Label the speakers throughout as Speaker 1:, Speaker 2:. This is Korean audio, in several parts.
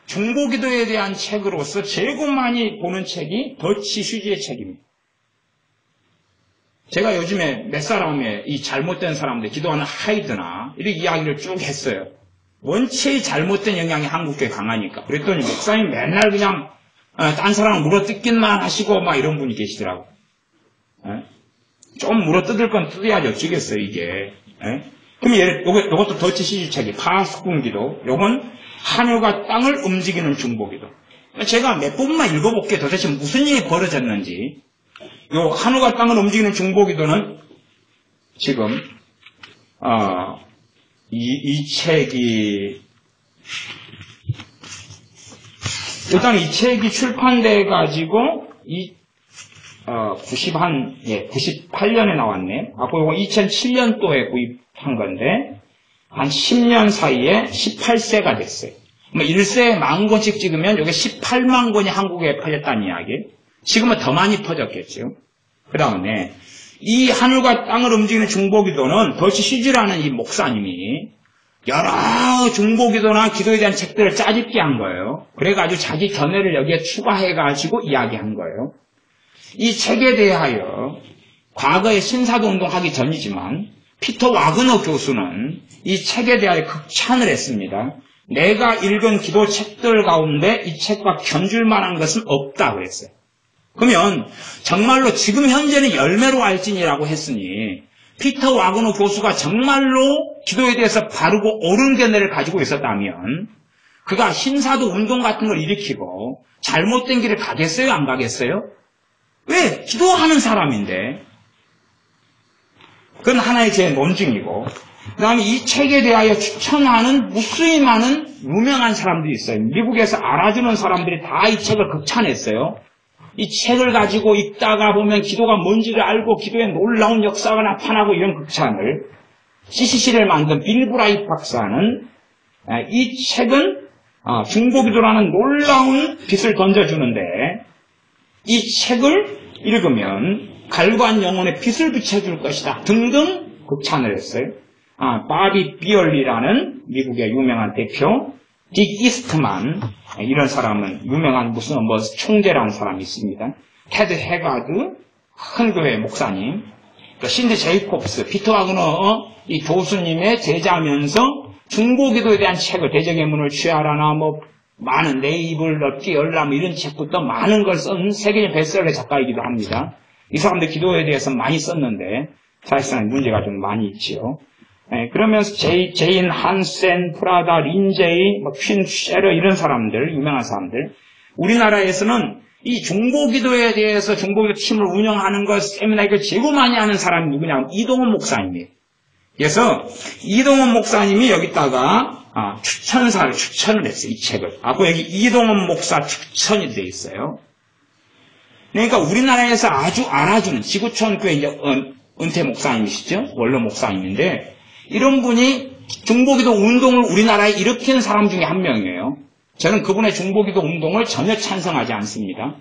Speaker 1: 중보기도에 대한 책으로서 제일 많이 보는 책이 더치 슈지의 책입니다. 제가 요즘에 몇 사람의 이 잘못된 사람들, 기도하는 하이드나 이렇게 이야기를 쭉 했어요. 원체 잘못된 영향이 한국교회 강하니까. 그랬더니 목사님 맨날 그냥 딴 사람 물어뜯기만 하시고 막 이런 분이 계시더라고요. 좀 물어뜯을 건 뜯어야지 어쩌겠어요, 이게. 그럼 요것도 더치 슈지 책이 파수꾼기도. 요건 하늘과 땅을 움직이는 중보기도. 제가 몇 부분만 읽어볼게요. 도대체 무슨 일이 벌어졌는지. 요 하늘과 땅을 움직이는 중보기도는 지금 이 책이 일단 이 책이 출판돼 가지고 98년에 나왔네. 요거 2007년도에 구입한 건데 한 10년 사이에 18세가 됐어요. 1세에 10,000권씩 찍으면 이게 18만 권이 한국에 퍼졌다는 이야기. 지금은 더 많이 퍼졌겠죠. 그 다음에 이 하늘과 땅을 움직이는 중보기도는 더치 슈지라는 이 목사님이 여러 중보기도나 기도에 대한 책들을 짜집기 한 거예요. 그래가지고 자기 견해를 여기에 추가해가지고 이야기한 거예요. 이 책에 대하여 과거에 신사도 운동하기 전이지만 피터 와그너 교수는 이 책에 대하여 극찬을 했습니다. 내가 읽은 기도 책들 가운데 이 책과 견줄 만한 것은 없다 그랬어요. 그러면 정말로 지금 현재는 열매로 알지니라고 했으니 피터 와그너 교수가 정말로 기도에 대해서 바르고 옳은 견해를 가지고 있었다면 그가 신사도 운동 같은 걸 일으키고 잘못된 길을 가겠어요? 안 가겠어요? 왜? 기도하는 사람인데. 그건 하나의 제 논증이고 그 다음에 이 책에 대하여 추천하는 무수히 많은 유명한 사람들이 있어요. 미국에서 알아주는 사람들이 다 이 책을 극찬했어요. 이 책을 가지고 읽다가 보면 기도가 뭔지를 알고 기도에 놀라운 역사가 나타나고 이런 극찬을 CCC를 만든 빌 브라이트 박사는 이 책은 중보기도라는 놀라운 빛을 던져주는데 이 책을 읽으면 갈구한 영혼에 빛을 비춰줄 것이다 등등 극찬을 했어요. 바비 비얼리라는 미국의 유명한 대표, 딕 이스트만 이런 사람은 유명한 무슨 총재라는 사람이 있습니다. 테드 해가드 큰 교회 목사님, 신드 제이콥스, 피터 와그너 이 교수님의 제자면서 중보기도에 대한 책을 대적의 문을 취하라나 많은 내 입을 넓게 열라 이런 책부터 많은 걸 쓴 세계적 베스트셀러 작가이기도 합니다. 이 사람들 기도에 대해서 많이 썼는데 사실상 문제가 좀 많이 있지요. 그러면서 제인 한센, 프라다, 린제이, 퀸 쉐러 이런 사람들, 유명한 사람들. 우리나라에서는 이 중보기도에 대해서 중보기도 팀을 운영하는 것, 세미나 이걸 제일 많이 하는 사람이 누구냐면 이동원 목사님이에요. 그래서 이동원 목사님이 여기다가 추천을 했어요. 이 책을. 여기 이동원 목사 추천이 돼 있어요. 그러니까 우리나라에서 아주 알아주는 지구촌 교회 은퇴 목사님이시죠? 원로 목사님인데 이런 분이 중보기도 운동을 우리나라에 일으키는 사람 중에 한 명이에요. 저는 그분의 중보기도 운동을 전혀 찬성하지 않습니다.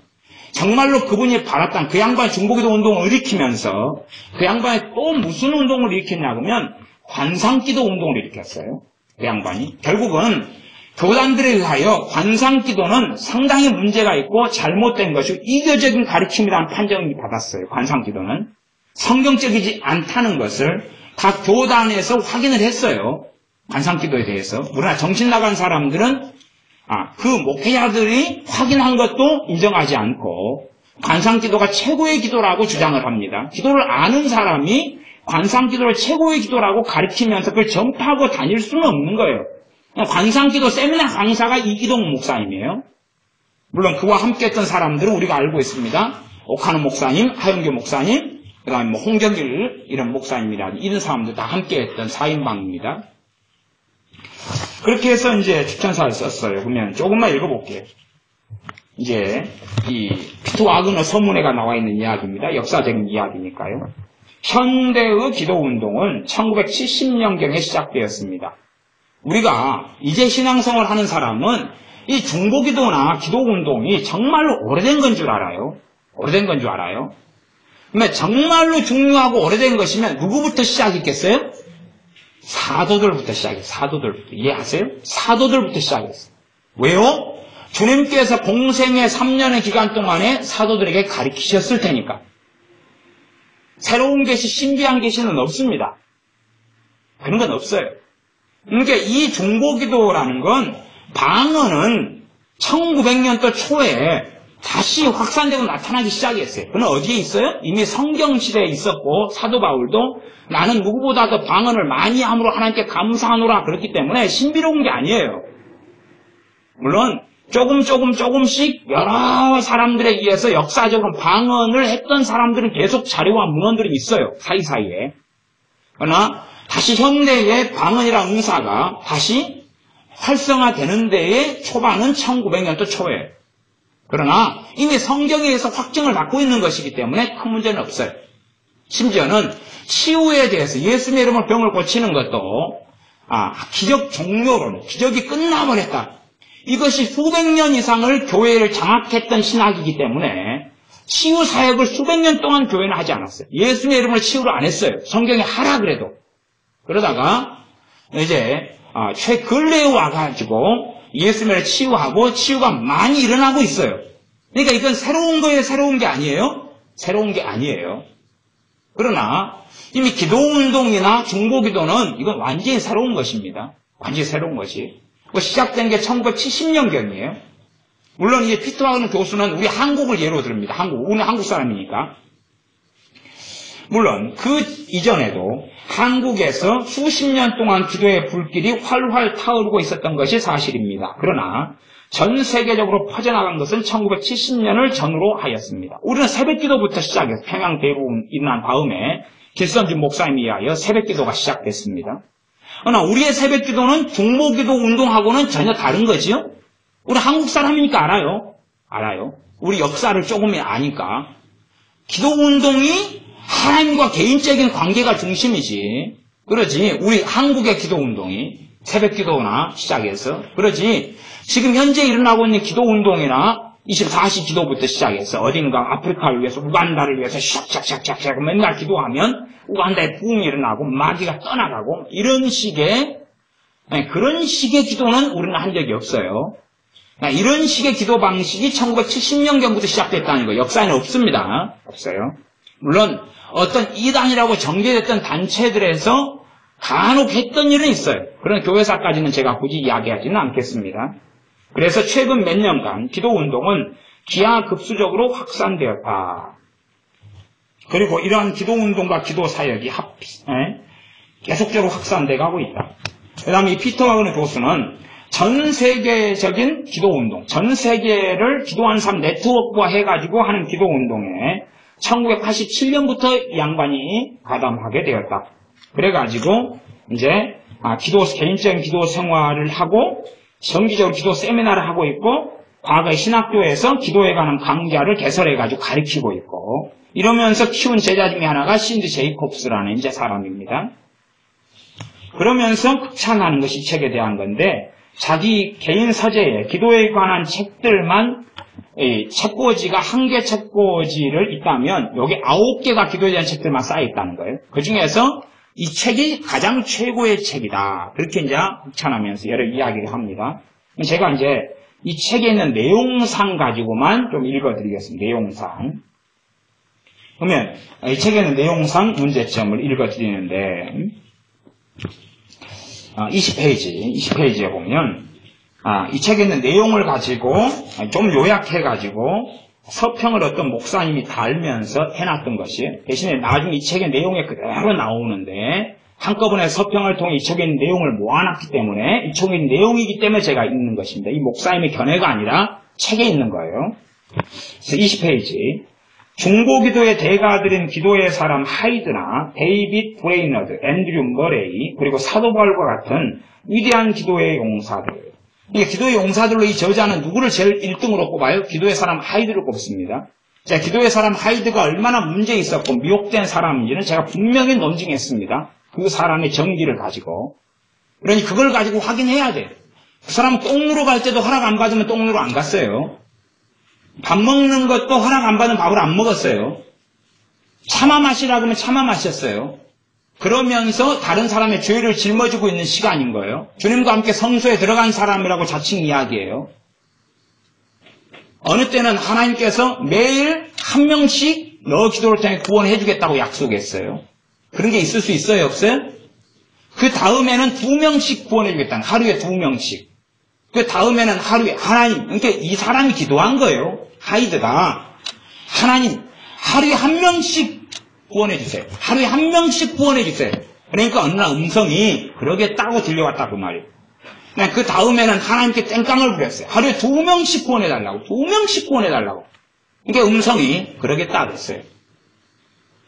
Speaker 1: 정말로 그분이 바랐던 그 양반 중보기도 운동을 일으키면서 그 양반이 또 무슨 운동을 일으켰냐면 관상기도 운동을 일으켰어요. 그 양반이. 결국은 교단들에 의하여 관상기도는 상당히 문제가 있고 잘못된 것이고 이교적인 가르침이라는 판정을 받았어요. 관상기도는. 성경적이지 않다는 것을 각 교단에서 확인을 했어요. 관상기도에 대해서. 그러나 정신 나간 사람들은 그 목회자들이 확인한 것도 인정하지 않고 관상기도가 최고의 기도라고 주장을 합니다. 기도를 아는 사람이 관상기도를 최고의 기도라고 가르치면서 그걸 전파하고 다닐 수는 없는 거예요. 관상기도 세미나 강사가 이기동 목사님이에요. 물론 그와 함께 했던 사람들은 우리가 알고 있습니다. 오카노 목사님, 하영교 목사님, 그 다음에 홍경길 이런 목사님이라 이런 사람들 다 함께 했던 4인방입니다. 그렇게 해서 이제 추천사를 썼어요. 그러면 조금만 읽어볼게요. 이제 이 피터 와그너 서문회가 나와 있는 이야기입니다. 역사적인 이야기니까요. 현대의 기도운동은 1970년경에 시작되었습니다. 우리가 이제 신앙생활을 하는 사람은 이 중보기도나 기도운동이 정말로 오래된 건 줄 알아요. 오래된 건 줄 알아요. 그러면 정말로 중요하고 오래된 것이면 누구부터 시작했겠어요? 사도들부터 시작했어요. 사도들부터. 이해하세요? 사도들부터 시작했어요. 왜요? 주님께서 공생의 3년의 기간 동안에 사도들에게 가르치셨을 테니까. 새로운 계시, 신비한 계시는 없습니다. 그런 건 없어요. 그러니까 이 중보기도라는 건 방언은 1900년도 초에 다시 확산되고 나타나기 시작했어요. 그건 어디에 있어요? 이미 성경시대에 있었고 사도 바울도 나는 누구보다도 방언을 많이 함으로 하나님께 감사하노라 그렇기 때문에 신비로운 게 아니에요. 물론 조금씩 여러 사람들에 의해서 역사적으로 방언을 했던 사람들은 계속 자료와 문헌들이 있어요. 사이사이에. 그러나 다시 현대의 방언이라는 응사가 다시 활성화되는 데에 초반은 1900년도 초에. 그러나 이미 성경에 의해서 확증을 받고 있는 것이기 때문에 큰 문제는 없어요. 심지어는 치유에 대해서 예수님의 이름으로 병을 고치는 것도 기적 종료론, 기적이 끝나면 했다. 이것이 수백 년 이상을 교회를 장악했던 신학이기 때문에 치유 사역을 수백 년 동안 교회는 하지 않았어요. 예수님의 이름으로 치유를 안 했어요. 성경에 하라 그래도. 그러다가 이제 최근래에 와가지고 예수님을 치유하고 치유가 많이 일어나고 있어요. 그러니까 이건 새로운 거예요? 새로운 게 아니에요? 새로운 게 아니에요. 그러나 이미 기도운동이나 중보기도는 이건 완전히 새로운 것입니다. 완전히 새로운 것이. 시작된 게 1970년경이에요. 물론 이제 피터 와그너 교수는 우리 한국을 예로 듭니다. 우리는 한국 사람이니까. 물론 그 이전에도 한국에서 수십 년 동안 기도의 불길이 활활 타오르고 있었던 것이 사실입니다. 그러나 전 세계적으로 퍼져나간 것은 1970년을 전후로 하였습니다. 우리는 새벽기도부터 시작해서 평양대로 일어난 다음에 길선준 목사님에 의하여 새벽기도가 시작됐습니다. 그러나 우리의 새벽기도는 중보기도 운동하고는 전혀 다른 거지요. 우리 한국 사람이니까 알아요. 우리 역사를 조금이 아니까. 기도운동이 하나님과 개인적인 관계가 중심이지. 그러지 우리 한국의 기도운동이 새벽기도나 시작해서 그러지 지금 현재 일어나고 있는 기도운동이나 24시 기도부터 시작해서 어딘가 아프리카를 위해서 우간다를 위해서 샥샥샥샥 맨날 기도하면 우간다에 부흥이 일어나고 마귀가 떠나가고 이런 식의 그런 식의 기도는 우리는 한 적이 없어요. 이런 식의 기도 방식이 1970년경부터 시작됐다는 거예요. 역사에는 없습니다. 없어요. 물론 어떤 이단이라고 정죄됐던 단체들에서 간혹 했던 일은 있어요. 그런 교회사까지는 제가 굳이 이야기하지는 않겠습니다. 그래서 최근 몇 년간 기도운동은 기하급수적으로 확산되었다. 그리고 이러한 기도운동과 기도사역이 계속적으로 확산돼 가고 있다. 그 다음에 이 피터 와그너 교수는 전 세계적인 기도운동, 전 세계를 기도하는 사람 네트워크화 해가지고 하는 기도운동에 1987년부터 이 양반이 가담하게 되었다. 그래가지고 이제 개인적인 기도 생활을 하고 정기적으로 기도 세미나를 하고 있고 과거의 신학교에서 기도에 관한 강좌를 개설해가지고 가르치고 있고 이러면서 키운 제자 중에 하나가 신드 제이콥스라는 이제 사람입니다. 그러면서 극찬하는 것이 이 책에 대한 건데 자기 개인 서재에 기도에 관한 책들만 책꽂이가 1개 책꽂이를 있다면 여기 9개가 기도에 대한 책들만 쌓여있다는 거예요. 그 중에서 이 책이 가장 최고의 책이다. 그렇게 이제 극찬하면서 여러 이야기를 합니다. 제가 이제 이 책에 있는 내용상 가지고만 좀 읽어드리겠습니다. 내용상. 그러면 이 책에 있는 내용상 문제점을 읽어드리는데 20페이지에 보면 이 책에 있는 내용을 가지고 좀 요약해가지고 서평을 어떤 목사님이 달면서 해놨던 것이 대신에 나중에 이 책의 내용에 그대로 나오는데 한꺼번에 서평을 통해 이 책에 있는 내용을 모아놨기 때문에 이 책에 있는 내용이기 때문에 제가 읽는 것입니다. 이 목사님의 견해가 아니라 책에 있는 거예요. 그래서 20페이지 중보기도의 대가들인 기도의 사람 하이드나 데이빗 브레이너드, 앤드류 머레이 그리고 사도 바울과 같은 위대한 기도의 용사들. 그러니까 기도의 용사들로 이 저자는 누구를 제일 1등으로 꼽아요? 기도의 사람 하이드를 꼽습니다. 자, 기도의 사람 하이드가 얼마나 문제 있었고 미혹된 사람인지는 제가 분명히 논증했습니다. 그 사람의 정기를 가지고. 그러니 그걸 가지고 확인해야 돼. 그 사람 똥 누러 갈 때도 허락 안 받으면 똥 누러 안 갔어요. 밥 먹는 것도 허락 안 받으면 밥을 안 먹었어요. 차마 마시라 그러면 차마 마셨어요. 그러면서 다른 사람의 죄를 짊어지고 있는 시간인 거예요. 주님과 함께 성소에 들어간 사람이라고 자칭 이야기해요. 어느 때는 하나님께서 매일 한 명씩 너 기도를 통해 구원해 주겠다고 약속했어요. 그런 게 있을 수 있어요, 없어요? 그 다음에는 2명씩 구원해 주겠다는, 하루에 2명씩. 그 다음에는 하루에 하나님, 그러니까 이 사람이 기도한 거예요. 하이드가 하나님 하루에 1명씩 구원해 주세요. 하루에 1명씩 구원해 주세요. 그러니까 어느 날 음성이 그러겠다고 들려왔다 그 말이에요. 그 다음에는 하나님께 땡깡을 부렸어요. 하루에 2명씩 구원해 달라고, 2명씩 구원해 달라고. 그러니까 음성이 그러겠다 그랬어요.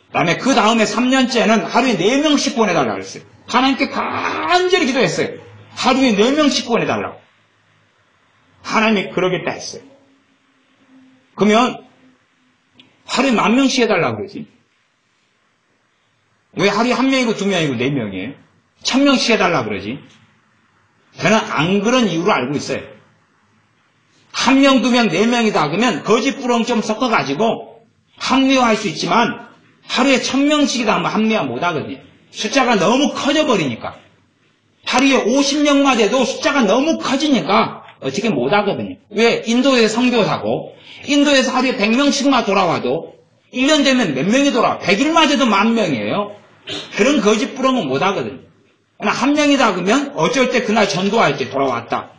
Speaker 1: 그다음에 그 다음에 3년째는 하루에 4명씩 구원해 달라고 그랬어요. 하나님께 간절히 기도했어요. 하루에 4명씩 구원해 달라고. 하나님이 그러겠다 했어요. 그러면 하루에 10,000명씩 해달라고 그러지. 왜 하루에 1명이고 2명이고 4명이에요? 1,000명씩 해달라고 그러지. 저는 안 그런 이유로 알고 있어요. 1명, 2명, 4명이다 그러면 거짓부렁 좀 섞어가지고 합리화할 수 있지만 하루에 1,000명씩이다 하면 합리화 못하거든요. 숫자가 너무 커져버리니까. 하루에 50명만 돼도 숫자가 너무 커지니까 어떻게 못하거든요. 왜? 인도에 선교사고 인도에서 하루에 100명씩만 돌아와도 1년 되면 몇 명이 돌아와? 100일만 돼도 10,000명이에요. 그런 거짓부렁은 못하거든요. 그러나 1명이다 그러면 어쩔 때 그날 전도할 때 돌아왔다.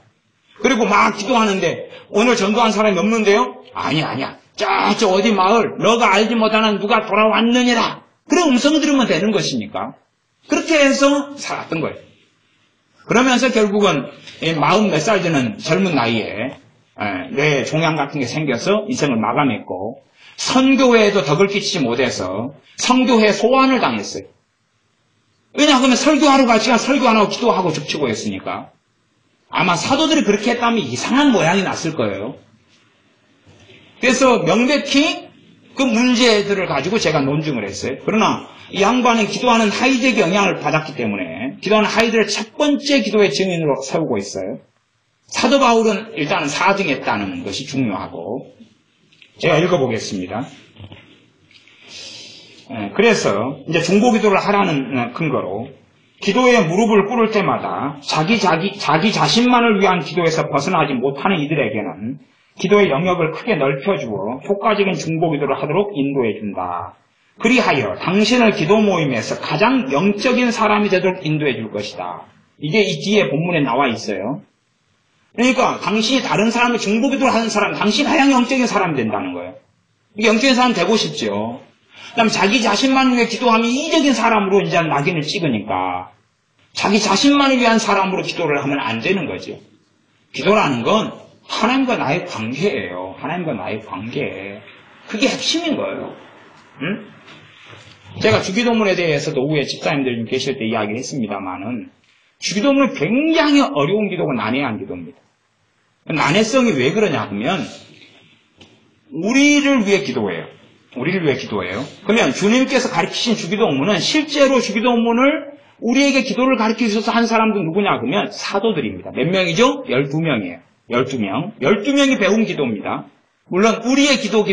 Speaker 1: 그리고 막 기도하는데 오늘 전도한 사람이 없는데요? 아니야. 저 어디 마을 너가 알지 못하는 누가 돌아왔느니라. 그런 음성 들으면 되는 것이니까. 그렇게 해서 살았던 거예요. 그러면서 결국은 40몇 살 되는 젊은 나이에 뇌 종양 같은 게 생겨서 인생을 마감했고 선교회에도 덕을 끼치지 못해서 성교회 소환을 당했어요. 왜냐하면 설교하러 갈 시간 설교 안 하고 기도하고 죽치고 했으니까. 아마 사도들이 그렇게 했다면 이상한 모양이 났을 거예요. 그래서 명백히 그 문제들을 가지고 제가 논증을 했어요. 그러나 이 양반은 기도하는 하이드에게 영향을 받았기 때문에 기도하는 하이드를 첫 번째 기도의 증인으로 세우고 있어요. 사도 바울은 일단은 사증했다는 것이 중요하고 제가 읽어보겠습니다. 그래서 이제 중보기도를 하라는 근거로 기도에 무릎을 꿇을 때마다 자기 자신만을 위한 기도에서 벗어나지 못하는 이들에게는 기도의 영역을 크게 넓혀주어 효과적인 중보기도를 하도록 인도해준다. 그리하여 당신을 기도 모임에서 가장 영적인 사람이 되도록 인도해 줄 것이다. 이게 이 뒤에 본문에 나와 있어요. 그러니까 당신이 다른 사람을 중보기도를 하는 사람, 당신이 가장 영적인 사람이 된다는 거예요. 영적인 사람 되고 싶죠. 그다음 자기 자신만을 위해 기도하면 이적인 사람으로 이제 낙인을 찍으니까 자기 자신만을 위한 사람으로 기도를 하면 안 되는 거죠. 기도라는 건 하나님과 나의 관계예요. 하나님과 나의 관계. 그게 핵심인 거예요. 응? 제가 주기도문에 대해서 노후에 집사님들 좀 계실 때 이야기를 했습니다만은 주기도문은 굉장히 어려운 기도고 난해한 기도입니다. 난해성이 왜 그러냐 하면 우리를 위해 기도해요. 우리를 위해 기도해요. 그러면 주님께서 가르치신 주기도문은 실제로 주기도문을 우리에게 기도를 가르치셔서 한 사람도 누구냐 그러면 사도들입니다. 몇 명이죠? 12명이에요. 12명. 12명이 배운 기도입니다. 물론 우리의 기도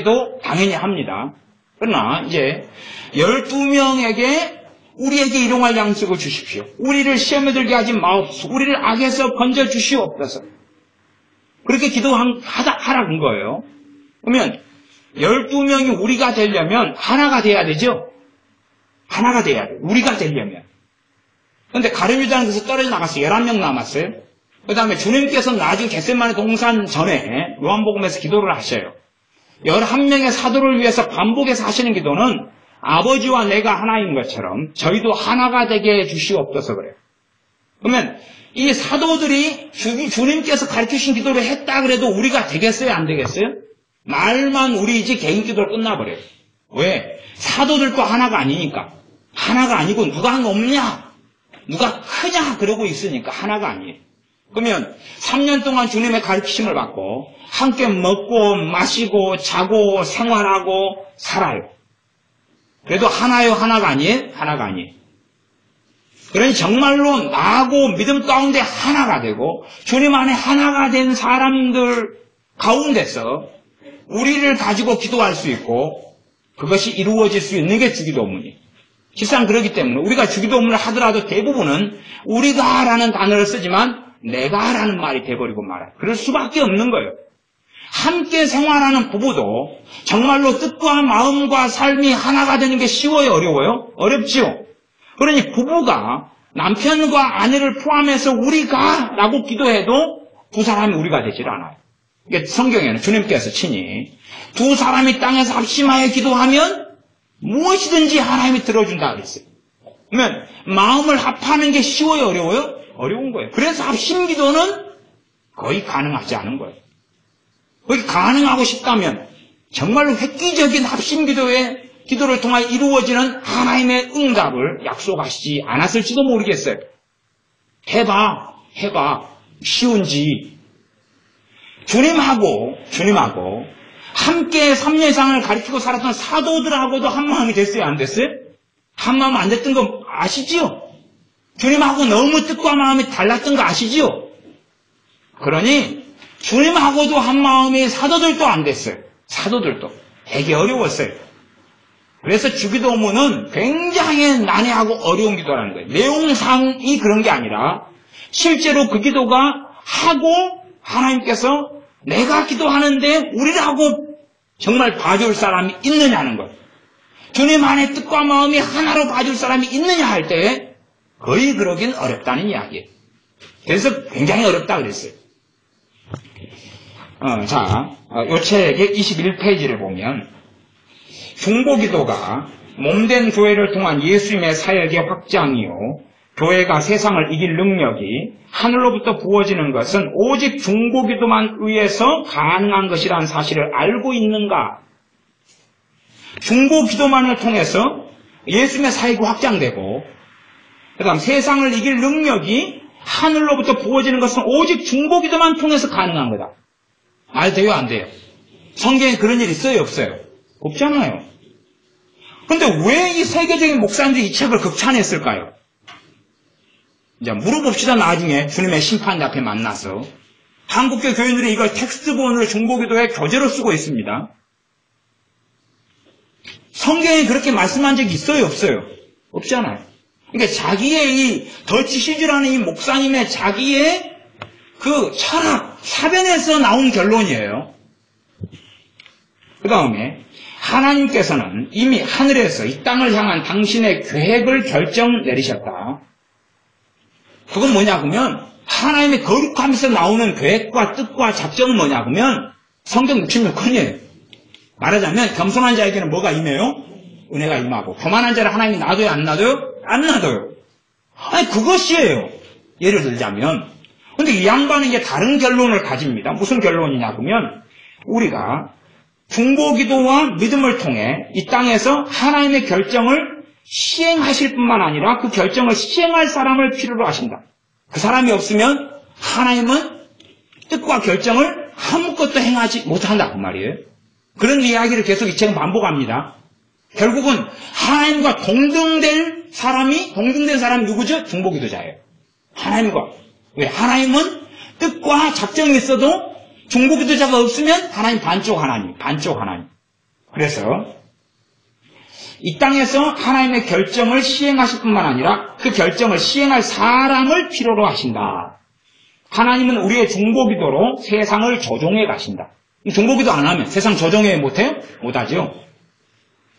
Speaker 1: 당연히 합니다. 그러나 이제 12명에게 우리에게 일용할 양식을 주십시오. 우리를 시험에 들게 하지 마옵소서. 우리를 악에서 건져 주시옵소서. 그렇게 기도하라는 거예요. 그러면 12명이 우리가 되려면 하나가 돼야 되죠? 하나가 돼야 돼요. 우리가 되려면. 그런데 가룟유다는 그래서 떨어져 나갔어요. 11명 남았어요. 그 다음에 주님께서 나중에 겟세마네 동산 전에 요한복음에서 기도를 하셔요. 11명의 사도를 위해서 반복해서 하시는 기도는 아버지와 내가 하나인 것처럼 저희도 하나가 되게 해주시옵소서 그래요. 그러면 이 사도들이 주님께서 가르치신 기도를 했다 그래도 우리가 되겠어요? 안 되겠어요? 말만 우리 이제 개인 기도로 끝나버려요. 왜? 사도들도 하나가 아니니까. 하나가 아니고 누가 한 거 없냐? 누가 크냐? 그러고 있으니까 하나가 아니에요. 그러면 3년 동안 주님의 가르치심을 받고 함께 먹고 마시고 자고 생활하고 살아요. 그래도 하나요? 하나가 아니에요? 하나가 아니에요. 그러니 정말로 나하고 믿음 가운데 하나가 되고 주님 안에 하나가 된 사람들 가운데서 우리를 가지고 기도할 수 있고 그것이 이루어질 수 있는 게 주기도문이에요. 실상 그렇기 때문에 우리가 주기도문을 하더라도 대부분은 우리가라는 단어를 쓰지만 내가라는 말이 돼버리고 말아요. 그럴 수밖에 없는 거예요. 함께 생활하는 부부도 정말로 뜻과 마음과 삶이 하나가 되는 게 쉬워요? 어려워요? 어렵지요. 그러니 부부가 남편과 아내를 포함해서 우리가 라고 기도해도 두 사람이 우리가 되질 않아요. 이게 성경에는 주님께서 친히 두 사람이 땅에서 합심하여 기도하면 무엇이든지 하나님이 들어준다 그랬어요. 그러면 마음을 합하는 게 쉬워요? 어려워요? 어려운 거예요. 그래서 합심 기도는 거의 가능하지 않은 거예요. 거기 가능하고 싶다면 정말로 획기적인 합심 기도를 통하여 이루어지는 하나님의 응답을 약속하시지 않았을지도 모르겠어요. 해봐. 쉬운지. 주님하고 함께 3년 이상을 가르치고 살았던 사도들하고도 한마음이 됐어요? 안 됐어요? 한마음 안 됐던 거 아시지요? 주님하고 너무 뜻과 마음이 달랐던 거 아시지요? 그러니 주님하고도 한마음이 사도들도 안 됐어요. 사도들도 되게 어려웠어요. 그래서 주기도문은 굉장히 난해하고 어려운 기도라는 거예요. 내용상이 그런 게 아니라 실제로 그 기도가 하고 하나님께서 내가 기도하는데 우리라고 정말 봐줄 사람이 있느냐는 거예요. 주님 안에 뜻과 마음이 하나로 봐줄 사람이 있느냐 할 때 거의 그러긴 어렵다는 이야기예요. 그래서 굉장히 어렵다 그랬어요. 요 책의 21페이지를 보면 중보기도가 몸된 교회를 통한 예수님의 사역의 확장이요 교회가 세상을 이길 능력이 하늘로부터 부어지는 것은 오직 중보기도만 의해서 가능한 것이라는 사실을 알고 있는가? 중보기도만을 통해서 예수님의 사역이 확장되고 그 다음 세상을 이길 능력이 하늘로부터 부어지는 것은 오직 중보기도만 통해서 가능한 거다. 말 돼요? 안 돼요? 성경에 그런 일 있어요? 없어요? 없잖아요. 근데 왜 이 세계적인 목사님들이 이 책을 극찬했을까요? 이제 물어봅시다. 나중에 주님의 심판 앞에 만나서. 한국교 교인들이 이걸 텍스트본으로 중보기도의 교재로 쓰고 있습니다. 성경에 그렇게 말씀한 적이 있어요? 없어요? 없잖아요. 그러니까 자기의 이 더치 시즈라는 이 목사님의 자기의 그 철학, 사변에서 나온 결론이에요. 그 다음에 하나님께서는 이미 하늘에서 이 땅을 향한 당신의 계획을 결정 내리셨다. 그건 뭐냐면 하나님의 거룩함에서 나오는 계획과 뜻과 작정은 뭐냐면 성경 66권이에요. 말하자면 겸손한 자에게는 뭐가 임해요? 은혜가 임하고 교만한 자를 하나님이 놔둬요? 안 놔둬요? 안 놔둬요. 아니 그것이에요. 예를 들자면 근데 이 양반은 이제 다른 결론을 가집니다. 무슨 결론이냐 그러면 우리가 중보기도와 믿음을 통해 이 땅에서 하나님의 결정을 시행하실 뿐만 아니라 그 결정을 시행할 사람을 필요로 하신다. 그 사람이 없으면 하나님은 뜻과 결정을 아무것도 행하지 못한다 그 말이에요. 그런 이야기를 계속 이 책은 반복합니다. 결국은 하나님과 동등된 사람이 누구죠? 중보기도자예요. 하나님과. 왜? 하나님은 뜻과 작정이 있어도 중보기도자가 없으면 하나님 반쪽 하나님. 그래서 이 땅에서 하나님의 결정을 시행하실 뿐만 아니라 그 결정을 시행할 사람을 필요로 하신다. 하나님은 우리의 중보기도로 세상을 조종해 가신다. 중보기도 안 하면 세상 조종해 못해요? 못하죠.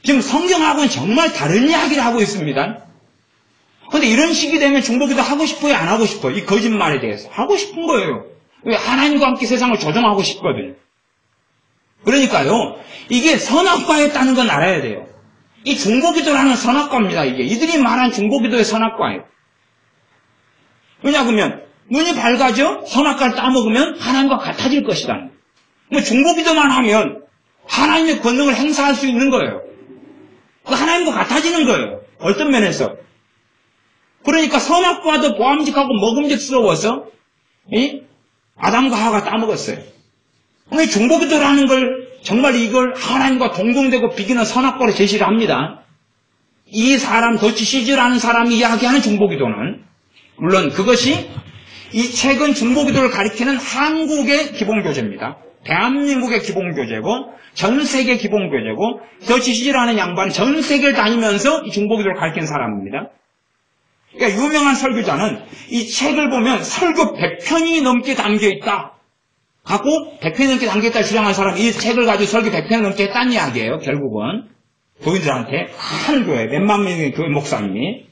Speaker 1: 지금 성경하고는 정말 다른 이야기를 하고 있습니다. 그런데 이런 식이 되면 중보기도 하고 싶어요? 안 하고 싶어요? 이 거짓말에 대해서 하고 싶은 거예요. 왜? 하나님과 함께 세상을 조종하고 싶거든요. 그러니까요, 이게 선악과였다는 건 알아야 돼요. 이 중보기도라는 선악과입니다. 이들이 말한 중보기도의 선악과예요. 왜냐하면 눈이 밝아져 선악과를 따먹으면 하나님과 같아질 것이다. 뭐 중보기도만 하면 하나님의 권능을 행사할 수 있는 거예요. 하나님과 같아지는 거예요. 어떤 면에서. 그러니까 선악과도 보암직하고 먹음직스러워서 아담과 하와가 따먹었어요. 중보기도라는 걸 정말 이걸 하나님과 동등되고 비기는 선악과로 제시를 합니다. 이 사람 더치 시즈라는 사람이 이야기하는 중보기도는 물론 그것이 이 책은 중보기도를 가리키는 한국의 기본교재입니다. 대한민국의 기본교재고 전 세계 기본교재고 저 지시라는 양반 전 세계를 다니면서 이 중보기도를 가리키는 사람입니다. 그러니까 유명한 설교자는 이 책을 보면 설교 100편이 넘게 담겨있다. 갖고 100편이 넘게 담겨있다 주장한 사람이 이 책을 가지고 설교 100편이 넘게 했다는 이야기예요. 결국은 교인들한테 큰 교회 몇만 명의 교회 목사님이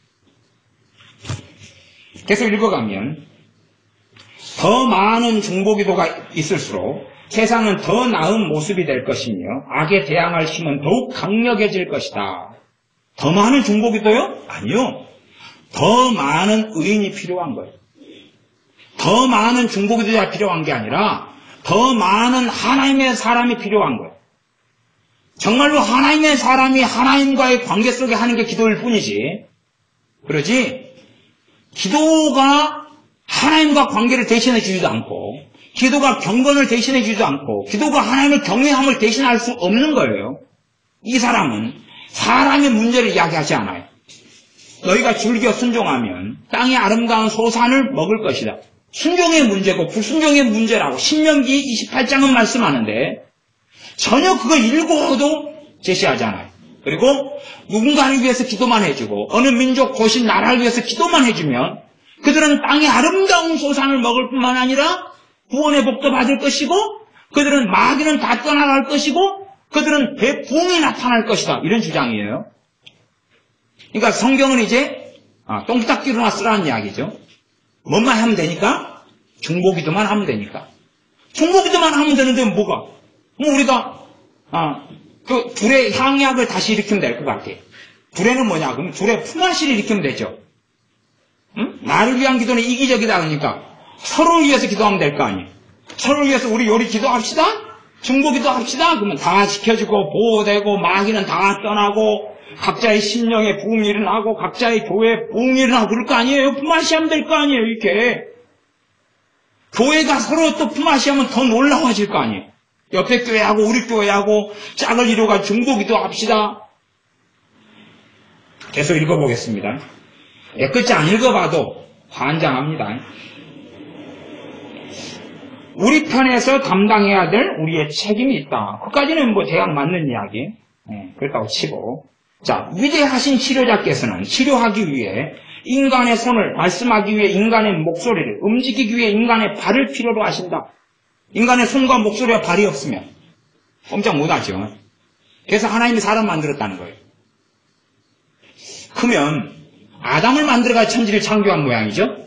Speaker 1: 계속 읽어가면 더 많은 중보기도가 있을수록 세상은 더 나은 모습이 될 것이며 악에 대항할 힘은 더욱 강력해질 것이다. 더 많은 중보기도요? 아니요. 더 많은 의인이 필요한 거예요. 더 많은 중보기도가 필요한 게 아니라 더 많은 하나님의 사람이 필요한 거예요. 정말로 하나님의 사람이 하나님과의 관계 속에 하는 게 기도일 뿐이지. 그러지 기도가 하나님과 관계를 대신해 주지도 않고 기도가 경건을 대신해 주지도 않고 기도가 하나님의 경외함을 대신할 수 없는 거예요. 이 사람은 사람의 문제를 이야기하지 않아요. 너희가 즐겨 순종하면 땅의 아름다운 소산을 먹을 것이다. 순종의 문제고 불순종의 문제라고 신명기 28장은 말씀하는데 전혀 그거 읽어도 제시하잖아요. 그리고 누군가를 위해서 기도만 해주고 어느 민족 도시 나라를 위해서 기도만 해주면 그들은 땅의 아름다운 소산을 먹을 뿐만 아니라 구원의 복도 받을 것이고 그들은 마귀는 다 떠나갈 것이고 그들은 대부흥이 나타날 것이다. 이런 주장이에요. 그러니까 성경은 이제 똥딱지로나 쓰라는 이야기죠. 뭔만 하면 되니까? 중보기도만 하면 되니까. 중보기도만 하면 되는데 뭐가? 우리가 그 둘의 향약을 다시 일으키면 될 것 같아. 둘에는 뭐냐? 그럼 둘의 품앗이를 일으키면 되죠. 응? 나를 위한 기도는 이기적이다 그러니까 서로를 위해서 기도하면 될 거 아니에요. 서로를 위해서 우리 기도합시다. 중보기도 합시다. 그러면 다 지켜주고 보호되고 마귀는 다 떠나고 각자의 심령에 부흥이 일어나고 각자의 교회에 부흥이 일어나고 그럴 거 아니에요. 품앗이 하면 될 거 아니에요. 이렇게 교회가 서로 또 품앗이 하면 더 놀라워질 거 아니에요. 옆에 교회하고 우리 교회하고 짝을 이루어가 중보기도 합시다. 계속 읽어보겠습니다. 끝이 안 읽어봐도 환장합니다. 우리 편에서 담당해야 될 우리의 책임이 있다. 그까지는 뭐 대강 맞는 이야기. 그렇다고 치고. 자, 위대하신 치료자께서는 치료하기 위해 인간의 손을, 말씀하기 위해 인간의 목소리를, 움직이기 위해 인간의 발을 필요로 하신다. 인간의 손과 목소리와 발이 없으면 꼼짝 못하죠. 그래서 하나님이 사람 만들었다는 거예요. 그러면 아담을 만들어가 천지를 창조한 모양이죠.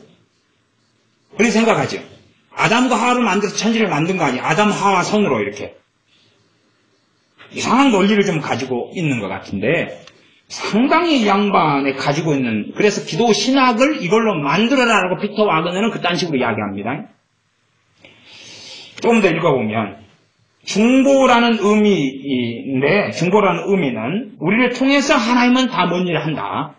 Speaker 1: 그렇게 생각하죠. 아담과 하와를 만들어서 천지를 만든 거 아니에요. 아담, 하와 손으로 이렇게. 이상한 논리를 좀 가지고 있는 것 같은데 상당히 이 양반에 가지고 있는, 그래서 기도 신학을 이걸로 만들어라라고 피터 와그너는 그딴 식으로 이야기합니다. 조금 더 읽어보면 중보라는 의미인데 중보라는 의미는 우리를 통해서 하나님은 다 뭔 일을 한다.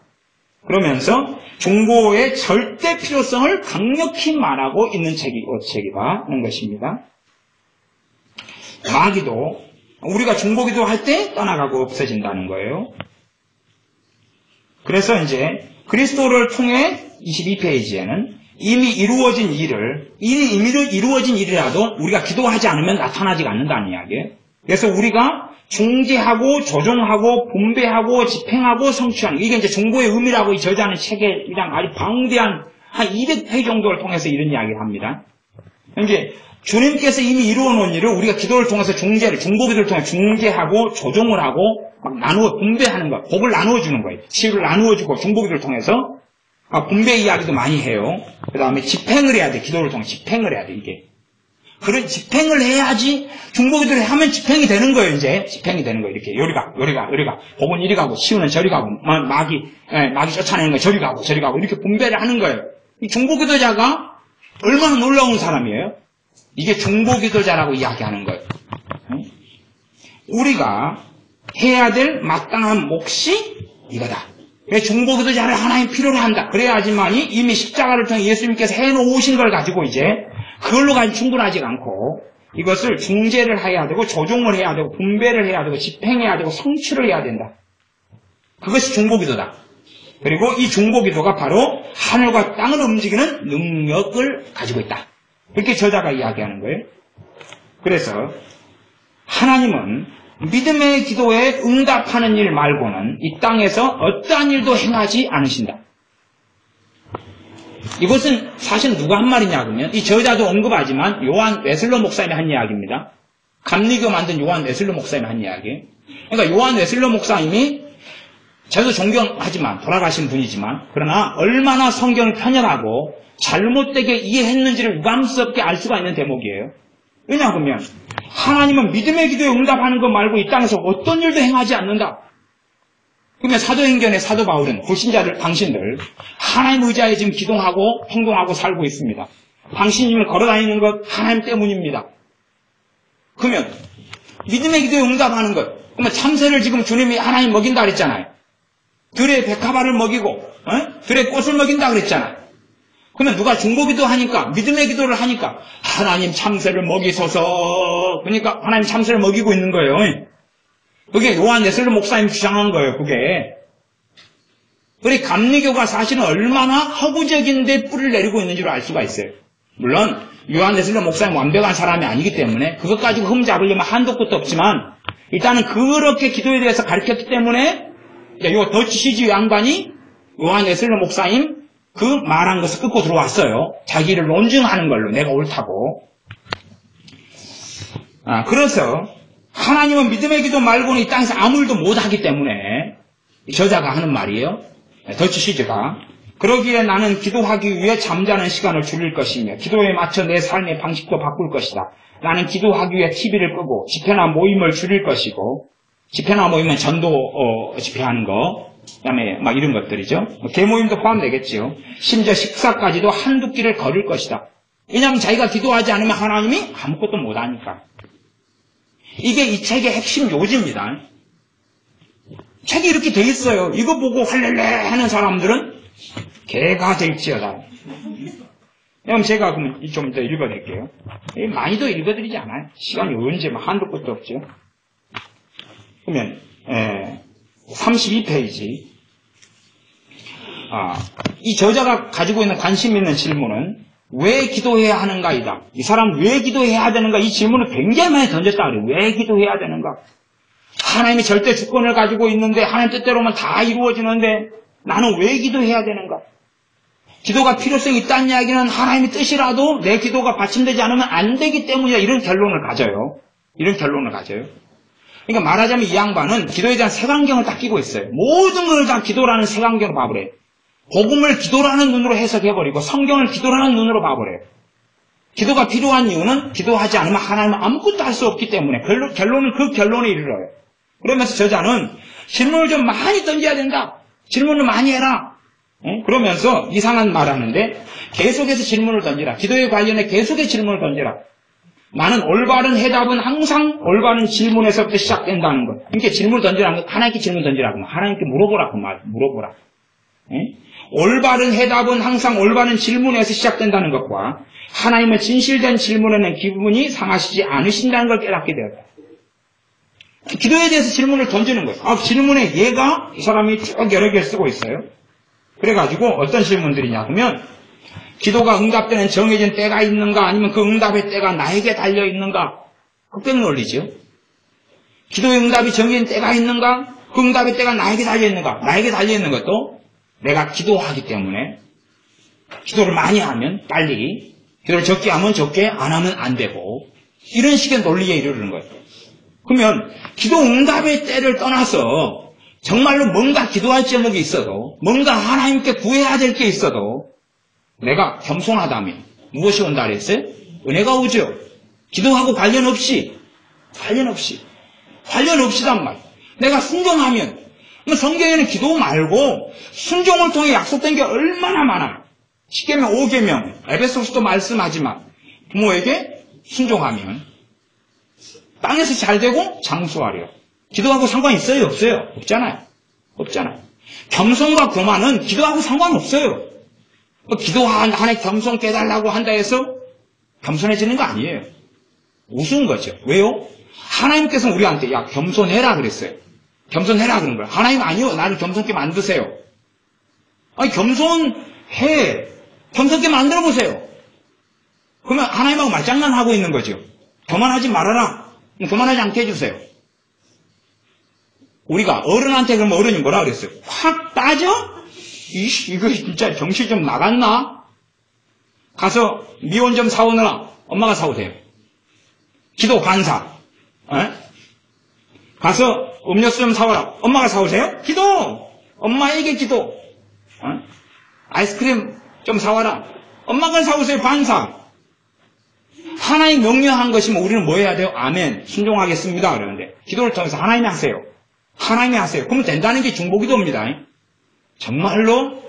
Speaker 1: 그러면서 중보의 절대 필요성을 강력히 말하고 있는 책이라는 것입니다. 마귀도 우리가 중보기도 할 때 떠나가고 없어진다는 거예요. 그래서 이제 그리스도를 통해 22페이지에는 이미 이루어진 일이라도 우리가 기도하지 않으면 나타나지 않는다는 이야기예요. 그래서 우리가 중재하고 조종하고 분배하고 집행하고 성취하는, 이게 이제 중보의 의미라고 이 저자는 책에 그냥 아주 방대한 한 200페이지 정도를 통해서 이런 이야기를 합니다. 이제 주님께서 이미 이루어 놓은 일을 우리가 기도를 통해서 중보기도를 통해 중재하고 조종을 하고 막 나누어 분배하는 거, 복을 나누어 주는 거예요. 치유를 나누어 주고 중보기도를 통해서 분배 이야기도 많이 해요. 그 다음에 집행을 해야 돼. 기도를 통해 집행을 해야 돼, 이게. 그런 집행을 해야지 중보기도를 하면 집행이 되는 거예요, 이제. 집행이 되는 거예요, 이렇게. 요리가. 복은 이리 가고, 치유는 저리 가고, 마귀 쫓아내는 거 저리 가고, 이렇게 분배를 하는 거예요. 이 중보기도자가 얼마나 놀라운 사람이에요? 이게 중보기도자라고 이야기하는 거예요. 우리가 해야 될 마땅한 몫이 이거다. 중보기도자를 하나님 필요로 한다. 그래야지만이 이미 십자가를 통해 예수님께서 해놓으신 걸 가지고 이제 그걸로 가지고 충분하지 않고 이것을 중재를 해야 되고 조종을 해야 되고 분배를 해야 되고 집행해야 되고 성취를 해야 된다. 그것이 중보기도다. 그리고 이 중보기도가 바로 하늘과 땅을 움직이는 능력을 가지고 있다. 그렇게 저자가 이야기하는 거예요. 그래서 하나님은 믿음의 기도에 응답하는 일 말고는 이 땅에서 어떠한 일도 행하지 않으신다. 이것은 사실 누가 한 말이냐 그러면 이 저자도 언급하지만 요한 웨슬러 목사님이 한 이야기입니다. 감리교 만든 요한 웨슬러 목사님이 한 이야기. 그러니까 요한 웨슬러 목사님이 저도 존경하지만 돌아가신 분이지만 그러나 얼마나 성경을 편협하고 잘못되게 이해했는지를 유감스럽게 알 수가 있는 대목이에요. 왜냐하면 하나님은 믿음의 기도에 응답하는 것 말고 이 땅에서 어떤 일도 행하지 않는다. 그러면 사도행전의 사도 바울은 불신자들 당신들 하나님 의지하에 지금 기도하고 행동하고 살고 있습니다. 당신님을 걸어다니는 것 하나님 때문입니다. 그러면 믿음의 기도에 응답하는 것, 그러면 참새를 지금 주님이 하나님 먹인다 그랬잖아요. 들에 백합화를 먹이고 들에 꽃을 먹인다 그랬잖아요. 그러면 누가 중보기도 하니까 믿음의 기도를 하니까 하나님 참새를 먹이소서. 그러니까 하나님 참새를 먹이고 있는 거예요. 그게 요한 웨슬러 목사님 주장한 거예요. 그게. 그래 감리교가 사실은 얼마나 허구적인데 뿌리를 내리고 있는 줄 알 수가 있어요. 물론 요한 웨슬러 목사님 완벽한 사람이 아니기 때문에 그것 가지고 흠잡으려면 한도 끝도 없지만 일단은 그렇게 기도에 대해서 가르쳤기 때문에 요 더치 시즈 양반이 요한 웨슬러 목사님 그 말한 것을 끊고 들어왔어요. 자기를 논증하는 걸로 내가 옳다고. 그래서 하나님은 믿음의 기도 말고는 이 땅에서 아무 일도 못하기 때문에 저자가 하는 말이에요. 더치 시즈가. 그러기에 나는 기도하기 위해 잠자는 시간을 줄일 것이며 기도에 맞춰 내 삶의 방식도 바꿀 것이다. 나는 기도하기 위해 TV를 끄고 집회나 모임을 줄일 것이고 집회나 모임은 전도 집회하는 거 그 다음에 막 이런 것들이죠. 개모임도 포함되겠지요. 심지어 식사까지도 한두 끼를 거릴 것이다. 왜냐하면 자기가 기도하지 않으면 하나님이 아무것도 못하니까. 이게 이 책의 핵심 요지입니다. 책이 이렇게 돼 있어요. 이거 보고 할렐레 하는 사람들은 개가 될지어다. 그럼 제가 그럼 좀 더 읽어드릴게요. 많이도 읽어드리지 않아요. 시간이 언제 한도 끝도 없죠. 그러면 32페이지. 이 저자가 가지고 있는 관심 있는 질문은 왜 기도해야 하는가이다. 이 사람 왜 기도해야 되는가? 이 질문을 굉장히 많이 던졌다 그래요. 왜 기도해야 되는가? 하나님이 절대 주권을 가지고 있는데 하나님 뜻대로만 다 이루어지는데 나는 왜 기도해야 되는가? 기도가 필요성이 있다는 이야기는 하나님의 뜻이라도 내 기도가 받침되지 않으면 안 되기 때문이다. 이런 결론을 가져요. 그러니까 말하자면 이 양반은 기도에 대한 색안경을 딱 끼고 있어요. 모든 걸 다 기도라는 색안경으로 봐버려요. 복음을 기도라는 눈으로 해석해버리고 성경을 기도라는 눈으로 봐버려요. 기도가 필요한 이유는 기도하지 않으면 하나님은 아무것도 할 수 없기 때문에 결론은 그 결론에 이르러요. 그러면서 저자는 질문을 좀 많이 던져야 된다. 질문을 많이 해라. 그러면서 이상한 말을 하는데 계속해서 질문을 던지라. 기도에 관련해 계속해서 질문을 던지라. 나는 올바른 해답은 항상 올바른 질문에서부터 시작된다는 것. 이렇게 질문을 던지라는 건 하나님께 질문 던지라고. 하나님께 물어보라고 물어보라. 올바른 해답은 항상 올바른 질문에서 시작된다는 것과 하나님은 진실된 질문에는 기분이 상하시지 않으신다는 걸 깨닫게 되었다. 기도에 대해서 질문을 던지는 거예요. 질문의 예가 이 사람이 쭉 여러 개를 쓰고 있어요. 그래가지고 어떤 질문들이냐 하면 기도가 응답되는 정해진 때가 있는가 아니면 그 응답의 때가 나에게 달려있는가? 흑백 논리죠. 기도의 응답이 정해진 때가 있는가? 그 응답의 때가 나에게 달려있는가? 나에게 달려있는 것도 내가 기도하기 때문에 기도를 많이 하면 빨리 기도를 적게 하면 적게 안 하면 안 되고 이런 식의 논리에 이르는 거예요. 그러면 기도 응답의 때를 떠나서 정말로 뭔가 기도할 제목이 있어도 뭔가 하나님께 구해야 될 게 있어도 내가 겸손하다면 무엇이 온다 그랬어요? 은혜가 오죠. 기도하고 관련 없이단 말이에요. 내가 순종하면 성경에는 기도 말고 순종을 통해 약속된 게 얼마나 많아요. 10계명, 5계명, 에베소서도 말씀하지만 부모에게 순종하면 땅에서 잘 되고 장수하려. 기도하고 상관 있어요? 없어요? 없잖아요. 겸손과 교만은 기도하고 상관없어요. 기도한 안에 겸손 깨달라고 한다 해서 겸손해지는 거 아니에요. 우스운 거죠. 왜요? 하나님께서 우리한테 겸손해라 그랬어요. 겸손해라 그런 거예요. 하나님 아니요. 나를 겸손케 만드세요. 아니, 겸손해. 겸손하게 만들어 보세요. 그러면 하나님하고 말장난하고 있는 거죠. 교만하지 말아라. 교만하지 않게 해주세요. 우리가 어른한테 그러면 어른이 뭐라 그랬어요? 확 따져? 이거 진짜 정신 좀 나갔나? 가서 미원 좀 사오느라 엄마가 사오세요. 기도 반사. 에? 가서 음료수 좀 사오라. 엄마가 사오세요? 기도! 엄마에게 기도. 아이스크림 좀 사와라. 엄마가 사오세요. 반사. 하나님 명령한 것이면 우리는 뭐 해야 돼요? 아멘. 순종하겠습니다. 그러는데 기도를 통해서 하나님이 하세요. 하나님이 하세요. 그러면 된다는 게 중보기도입니다. 정말로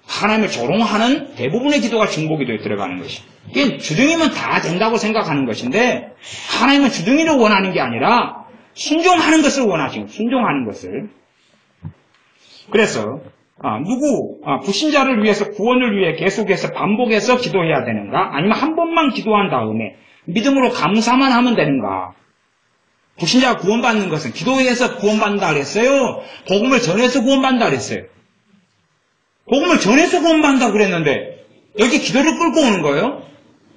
Speaker 1: 하나님을 조롱하는 대부분의 기도가 중보기도에 들어가는 것이. 이게 주둥이면 다 된다고 생각하는 것인데 하나님은 주둥이를 원하는 게 아니라 순종하는 것을 원하시고 순종하는 것을. 그래서 불신자를 위해서 구원을 위해 계속해서 반복해서 기도해야 되는가? 아니면 한 번만 기도한 다음에 믿음으로 감사만 하면 되는가? 불신자가 구원받는 것은 기도해서 구원받는다 그랬어요? 복음을 전해서 구원받는다 그랬어요? 복음을 전해서 구원받는다 그랬는데 여기 기도를 끌고 오는 거예요?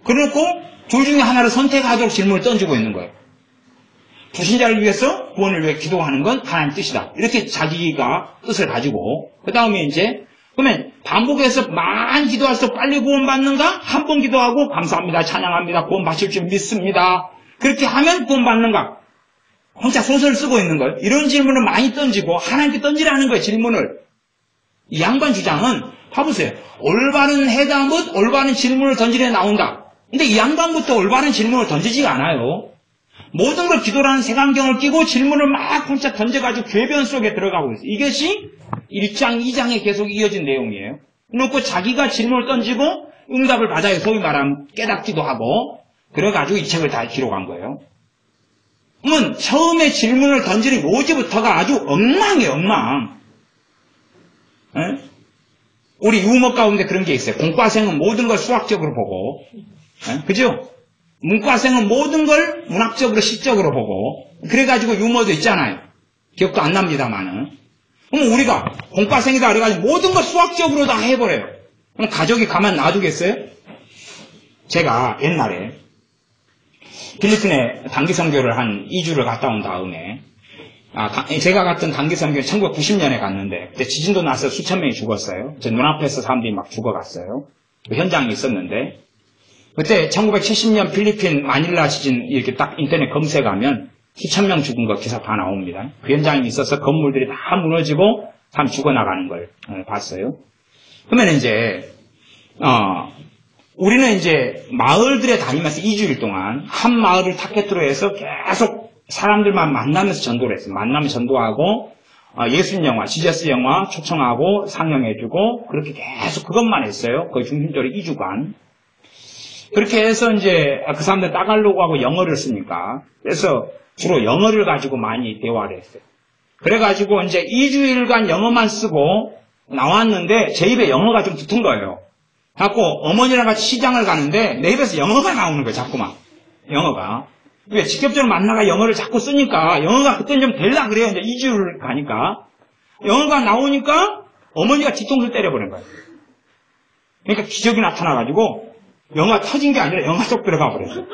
Speaker 1: 그래놓고 둘 중에 하나를 선택하도록 질문을 던지고 있는 거예요. 불신자를 위해서 구원을 위해 기도하는 건 하나님 뜻이다. 이렇게 자기가 뜻을 가지고 그 다음에 이제 그러면 반복해서 많이 기도할수록 빨리 구원받는가? 한 번 기도하고 감사합니다. 찬양합니다. 구원받을 줄 믿습니다. 그렇게 하면 구원받는가? 혼자 소설을 쓰고 있는 거예요. 이런 질문을 많이 던지고 하나님께 던지라는 거예요. 질문을. 이 양반 주장은 봐보세요. 올바른 해답은 올바른 질문을 던지려 나온다. 근데 이 양반부터 올바른 질문을 던지지가 않아요. 모든 걸 기도라는 색안경을 끼고 질문을 막 혼자 던져가지고 궤변 속에 들어가고 있어요. 이것이 1장, 2장에 계속 이어진 내용이에요. 그래놓고 자기가 질문을 던지고 응답을 받아요. 소위 말하면 깨닫기도 하고 그래가지고 이 책을 다 기록한 거예요. 그러면 처음에 질문을 던지는 요지부터가 아주 엉망이에요. 엉망. 에? 우리 유머 가운데 그런 게 있어요. 공과생은 모든 걸 수학적으로 보고 그죠? 문과생은 모든 걸 문학적으로 시적으로 보고 그래가지고 유머도 있잖아요. 기억도 안 납니다만은. 그럼 우리가 공과생이다 그래가지고 모든 걸 수학적으로 다 해버려요. 그럼 가족이 가만 놔두겠어요? 제가 옛날에 필리핀에 단기 선교를 한 2주를 갔다 온 다음에 제가 갔던 단기 선교는 1990년에 갔는데 그때 지진도 나서 수천 명이 죽었어요. 제 눈앞에서 사람들이 막 죽어갔어요. 그 현장에 있었는데 그때 1970년 필리핀 마닐라 지진 이렇게 딱 인터넷 검색하면 수천 명 죽은 거 기사 다 나옵니다. 그 현장에 있어서 건물들이 다 무너지고 사람 죽어나가는 걸 봤어요. 그러면 이제 우리는 이제 마을들에 다니면서 2주일 동안 한 마을을 타겟으로 해서 계속 사람들만 만나면서 전도를 했어요. 만나면 전도하고 예수님 영화, 지저스 영화 초청하고 상영해주고 그렇게 계속 그것만 했어요. 거의 중심적으로 2주간. 그렇게 해서 이제 그 사람들 따갈로그하고 영어를 쓰니까 그래서 주로 영어를 가지고 많이 대화를 했어요. 그래가지고 이제 2주일간 영어만 쓰고 나왔는데 제 입에 영어가 좀 붙은 거예요. 갖고 어머니랑 같이 시장을 가는데 내 입에서 영어가 나오는 거예요. 자꾸만. 영어가. 왜 직접적으로 만나가 영어를 자꾸 쓰니까 영어가 그때는 좀 될라 그래요. 이제 2주를 가니까. 영어가 나오니까 어머니가 뒤통수를 때려버린 거예요. 그러니까 기적이 나타나가지고 영어가 터진 게 아니라 영어 속 들어가 버렸어요.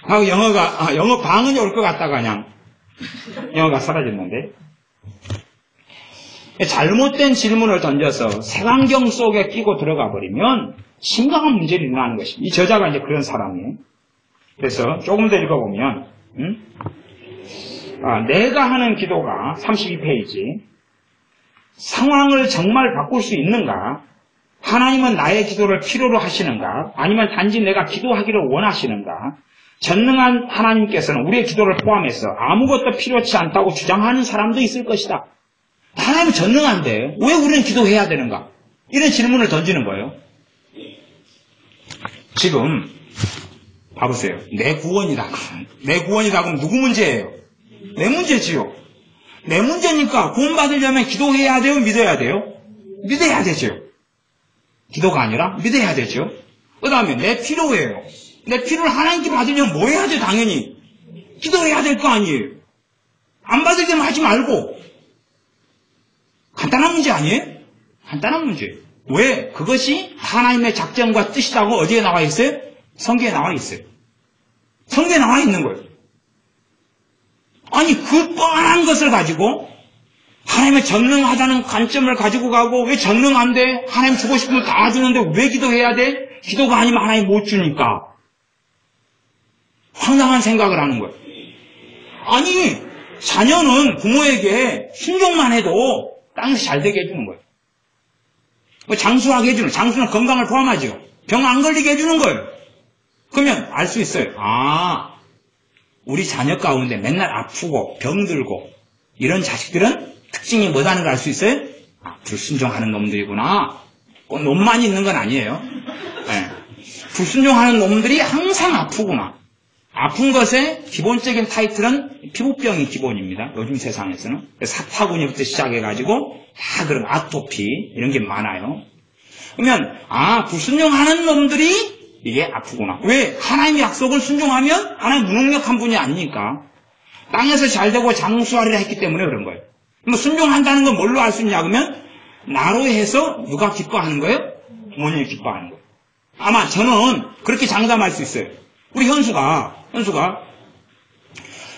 Speaker 1: 하고 영어 방언이 올 것 같다가 그냥 영어가 사라졌는데. 잘못된 질문을 던져서 색안경 속에 끼고 들어가 버리면 심각한 문제를 일어나는 것입니다. 이 저자가 이제 그런 사람이에요. 그래서 조금 더 읽어보면, 내가 하는 기도가 32페이지. 상황을 정말 바꿀 수 있는가? 하나님은 나의 기도를 필요로 하시는가? 아니면 단지 내가 기도하기를 원하시는가? 전능한 하나님께서는 우리의 기도를 포함해서 아무것도 필요치 않다고 주장하는 사람도 있을 것이다. 하나님은 전능한데 왜 우리는 기도해야 되는가? 이런 질문을 던지는 거예요. 지금 봐보세요. 내 구원이다. 내 구원이다 그럼 누구 문제예요? 내 문제지요. 내 문제니까 구원받으려면 기도해야 돼요? 믿어야 돼요? 믿어야 되죠. 기도가 아니라 믿어야 되죠. 그 다음에 내 필요예요. 내 필요를 하나님께 받으려면 뭐 해야 돼? 당연히 기도해야 될 거 아니에요. 안 받을 때만 하지 말고. 간단한 문제 아니에요? 간단한 문제예요. 왜? 그것이 하나님의 작정과 뜻이라고 어디에 나와 있어요? 성경에 나와 있어요. 성경에 나와 있는 거예요. 아니, 그 뻔한 것을 가지고 하나님의 전능하다는 관점을 가지고 가고, 왜 전능한데? 하나님 주고 싶으면 다 주는데 왜 기도해야 돼? 기도가 아니면 하나님 못 주니까. 황당한 생각을 하는 거예요. 아니, 자녀는 부모에게 순종만 해도 땅에서 잘 되게 해주는 거예요. 장수하게 해주는, 장수는 건강을 포함하죠. 병 안 걸리게 해주는 거예요. 그러면 알 수 있어요. 아, 우리 자녀 가운데 맨날 아프고 병들고 이런 자식들은 특징이 뭐다는 걸 알 수 있어요? 아, 불순종하는 놈들이구나. 꼭 놈만 있는 건 아니에요. 네. 불순종하는 놈들이 항상 아프구나. 아픈 것의 기본적인 타이틀은 피부병이 기본입니다. 요즘 세상에서는. 사타구니부터 시작해가지고 다 그런 아토피 이런 게 많아요. 그러면 아, 불순종하는 놈들이 이게 아프구나. 왜? 하나님의 약속을 순종하면 하나님 무능력한 분이 아니니까. 땅에서 잘되고 장수하리라 했기 때문에 그런 거예요. 뭐 순종한다는 건 뭘로 알 수 있냐 그러면 나로 해서 누가 기뻐하는 거예요? 부모님이 기뻐하는 거예요. 아마 저는 그렇게 장담할 수 있어요. 우리 현수가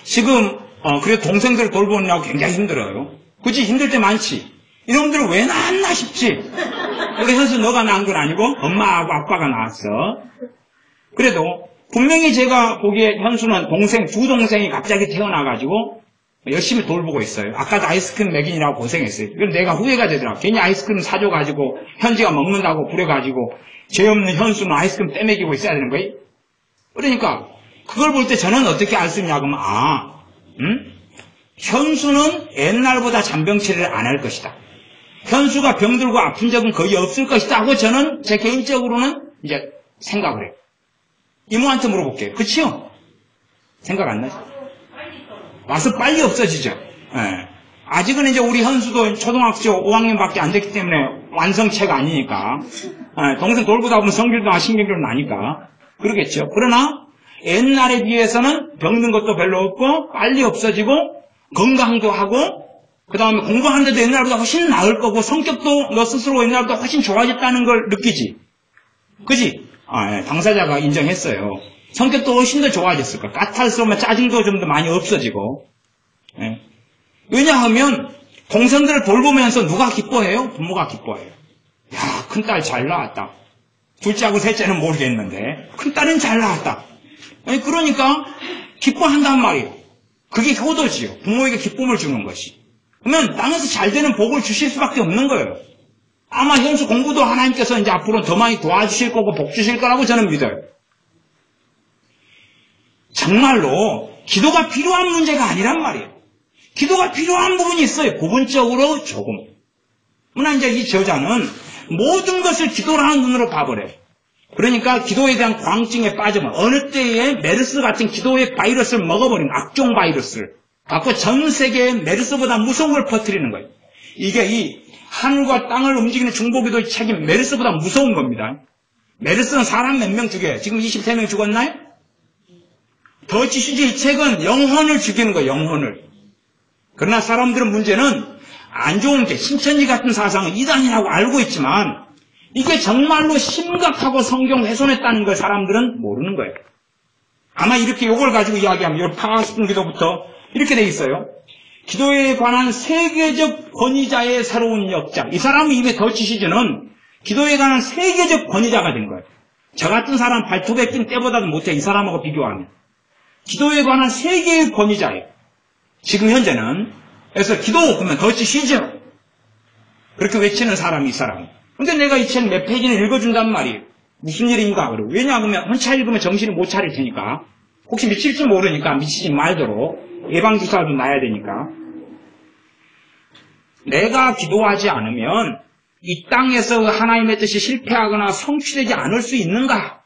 Speaker 1: 지금 그래 동생들 돌보느라고 굉장히 힘들어요. 그치? 힘들 때 많지. 이놈들은 왜 낳았나 싶지. 우리 현수 너가 낳은 건 아니고 엄마하고 아빠가 낳았어. 그래도 분명히 제가 보기에 현수는 두 동생이 갑자기 태어나가지고 열심히 돌보고 있어요. 아까도 아이스크림 먹이느라고 고생했어요. 그럼 내가 후회가 되더라고. 괜히 아이스크림 사줘가지고 현지가 먹는다고 그래가지고 죄 없는 현수는 아이스크림 떼먹이고 있어야 되는 거예요. 그러니까 그걸 볼 때 저는 어떻게 알 수 있냐 그러면 현수는 옛날보다 잔병치레를 안 할 것이다. 현수가 병들고 아픈 적은 거의 없을 것이다 하고 저는 제 개인적으로는 이제 생각을 해요. 이모한테 물어볼게요. 그치요? 생각 안 나죠? 와서 빨리 없어지죠. 네. 아직은 이제 우리 현수도 초등학교 5학년밖에 안 됐기 때문에 완성체가 아니니까. 네. 동생 돌보다 보면 성질도 신경질도 나니까. 그러겠죠. 그러나 옛날에 비해서는 병든 것도 별로 없고 빨리 없어지고 건강도 하고 그 다음에 공부하는데도 옛날보다 훨씬 나을 거고 성격도 너 스스로 옛날보다 훨씬 좋아졌다는 걸 느끼지. 그지? 예, 당사자가 인정했어요. 성격도 훨씬 더 좋아졌을 거야. 까탈스러우면 짜증도 좀 더 많이 없어지고. 예. 왜냐하면 동생들을 돌보면서 누가 기뻐해요? 부모가 기뻐해요. 야, 큰딸 잘 나왔다. 둘째하고 셋째는 모르겠는데 큰딸은 잘 나왔다. 아니, 그러니까 기뻐한단 말이에요. 그게 효도지요. 부모에게 기쁨을 주는 것이. 그러면 땅에서 잘 되는 복을 주실 수밖에 없는 거예요. 아마 현수 공부도 하나님께서 이제 앞으로 더 많이 도와주실 거고 복 주실 거라고 저는 믿어요. 정말로 기도가 필요한 문제가 아니란 말이에요. 기도가 필요한 부분이 있어요. 부분적으로 조금. 그러나 이제 이 저자는 모든 것을 기도라는 눈으로 봐버려요. 그러니까 기도에 대한 광증에 빠지면 어느 때에 메르스 같은 기도의 바이러스를 먹어버린 악종 바이러스를 갖고 전 세계에 메르스보다 무서운 걸 퍼뜨리는 거예요. 이게 이 하늘과 땅을 움직이는 중보기도의 책이 메르스보다 무서운 겁니다. 메르스는 사람 몇 명 죽여요. 지금 23명 죽었나요? 더치 슈즈의 책은 영혼을 죽이는 거예요. 영혼을. 그러나 사람들은 문제는 안 좋은 게 신천지 같은 사상은 이단이라고 알고 있지만 이게 정말로 심각하고 성경 훼손했다는 걸 사람들은 모르는 거예요. 아마 이렇게 요걸 가지고 이야기하면 파하스푼 기도부터 이렇게 돼 있어요. 기도에 관한 세계적 권위자의 새로운 역작. 이 사람은 이미 더치 시즈는 기도에 관한 세계적 권위자가 된 거예요. 저 같은 사람 발톱에 낀 때보다도 못해. 이 사람하고 비교하면. 기도에 관한 세계의 권위자예요. 지금 현재는. 그래서 기도 그러면 더치 시즈. 그렇게 외치는 사람이 이 사람. 근데 내가 이 책 몇 페이지는 읽어준단 말이에요. 무슨 일인가 그러고. 왜냐하면 혼자 읽으면 정신을 못 차릴 테니까. 혹시 미칠지 모르니까 미치지 말도록 예방주사도 놔야 되니까. 내가 기도하지 않으면 이 땅에서 하나님의 뜻이 실패하거나 성취되지 않을 수 있는가?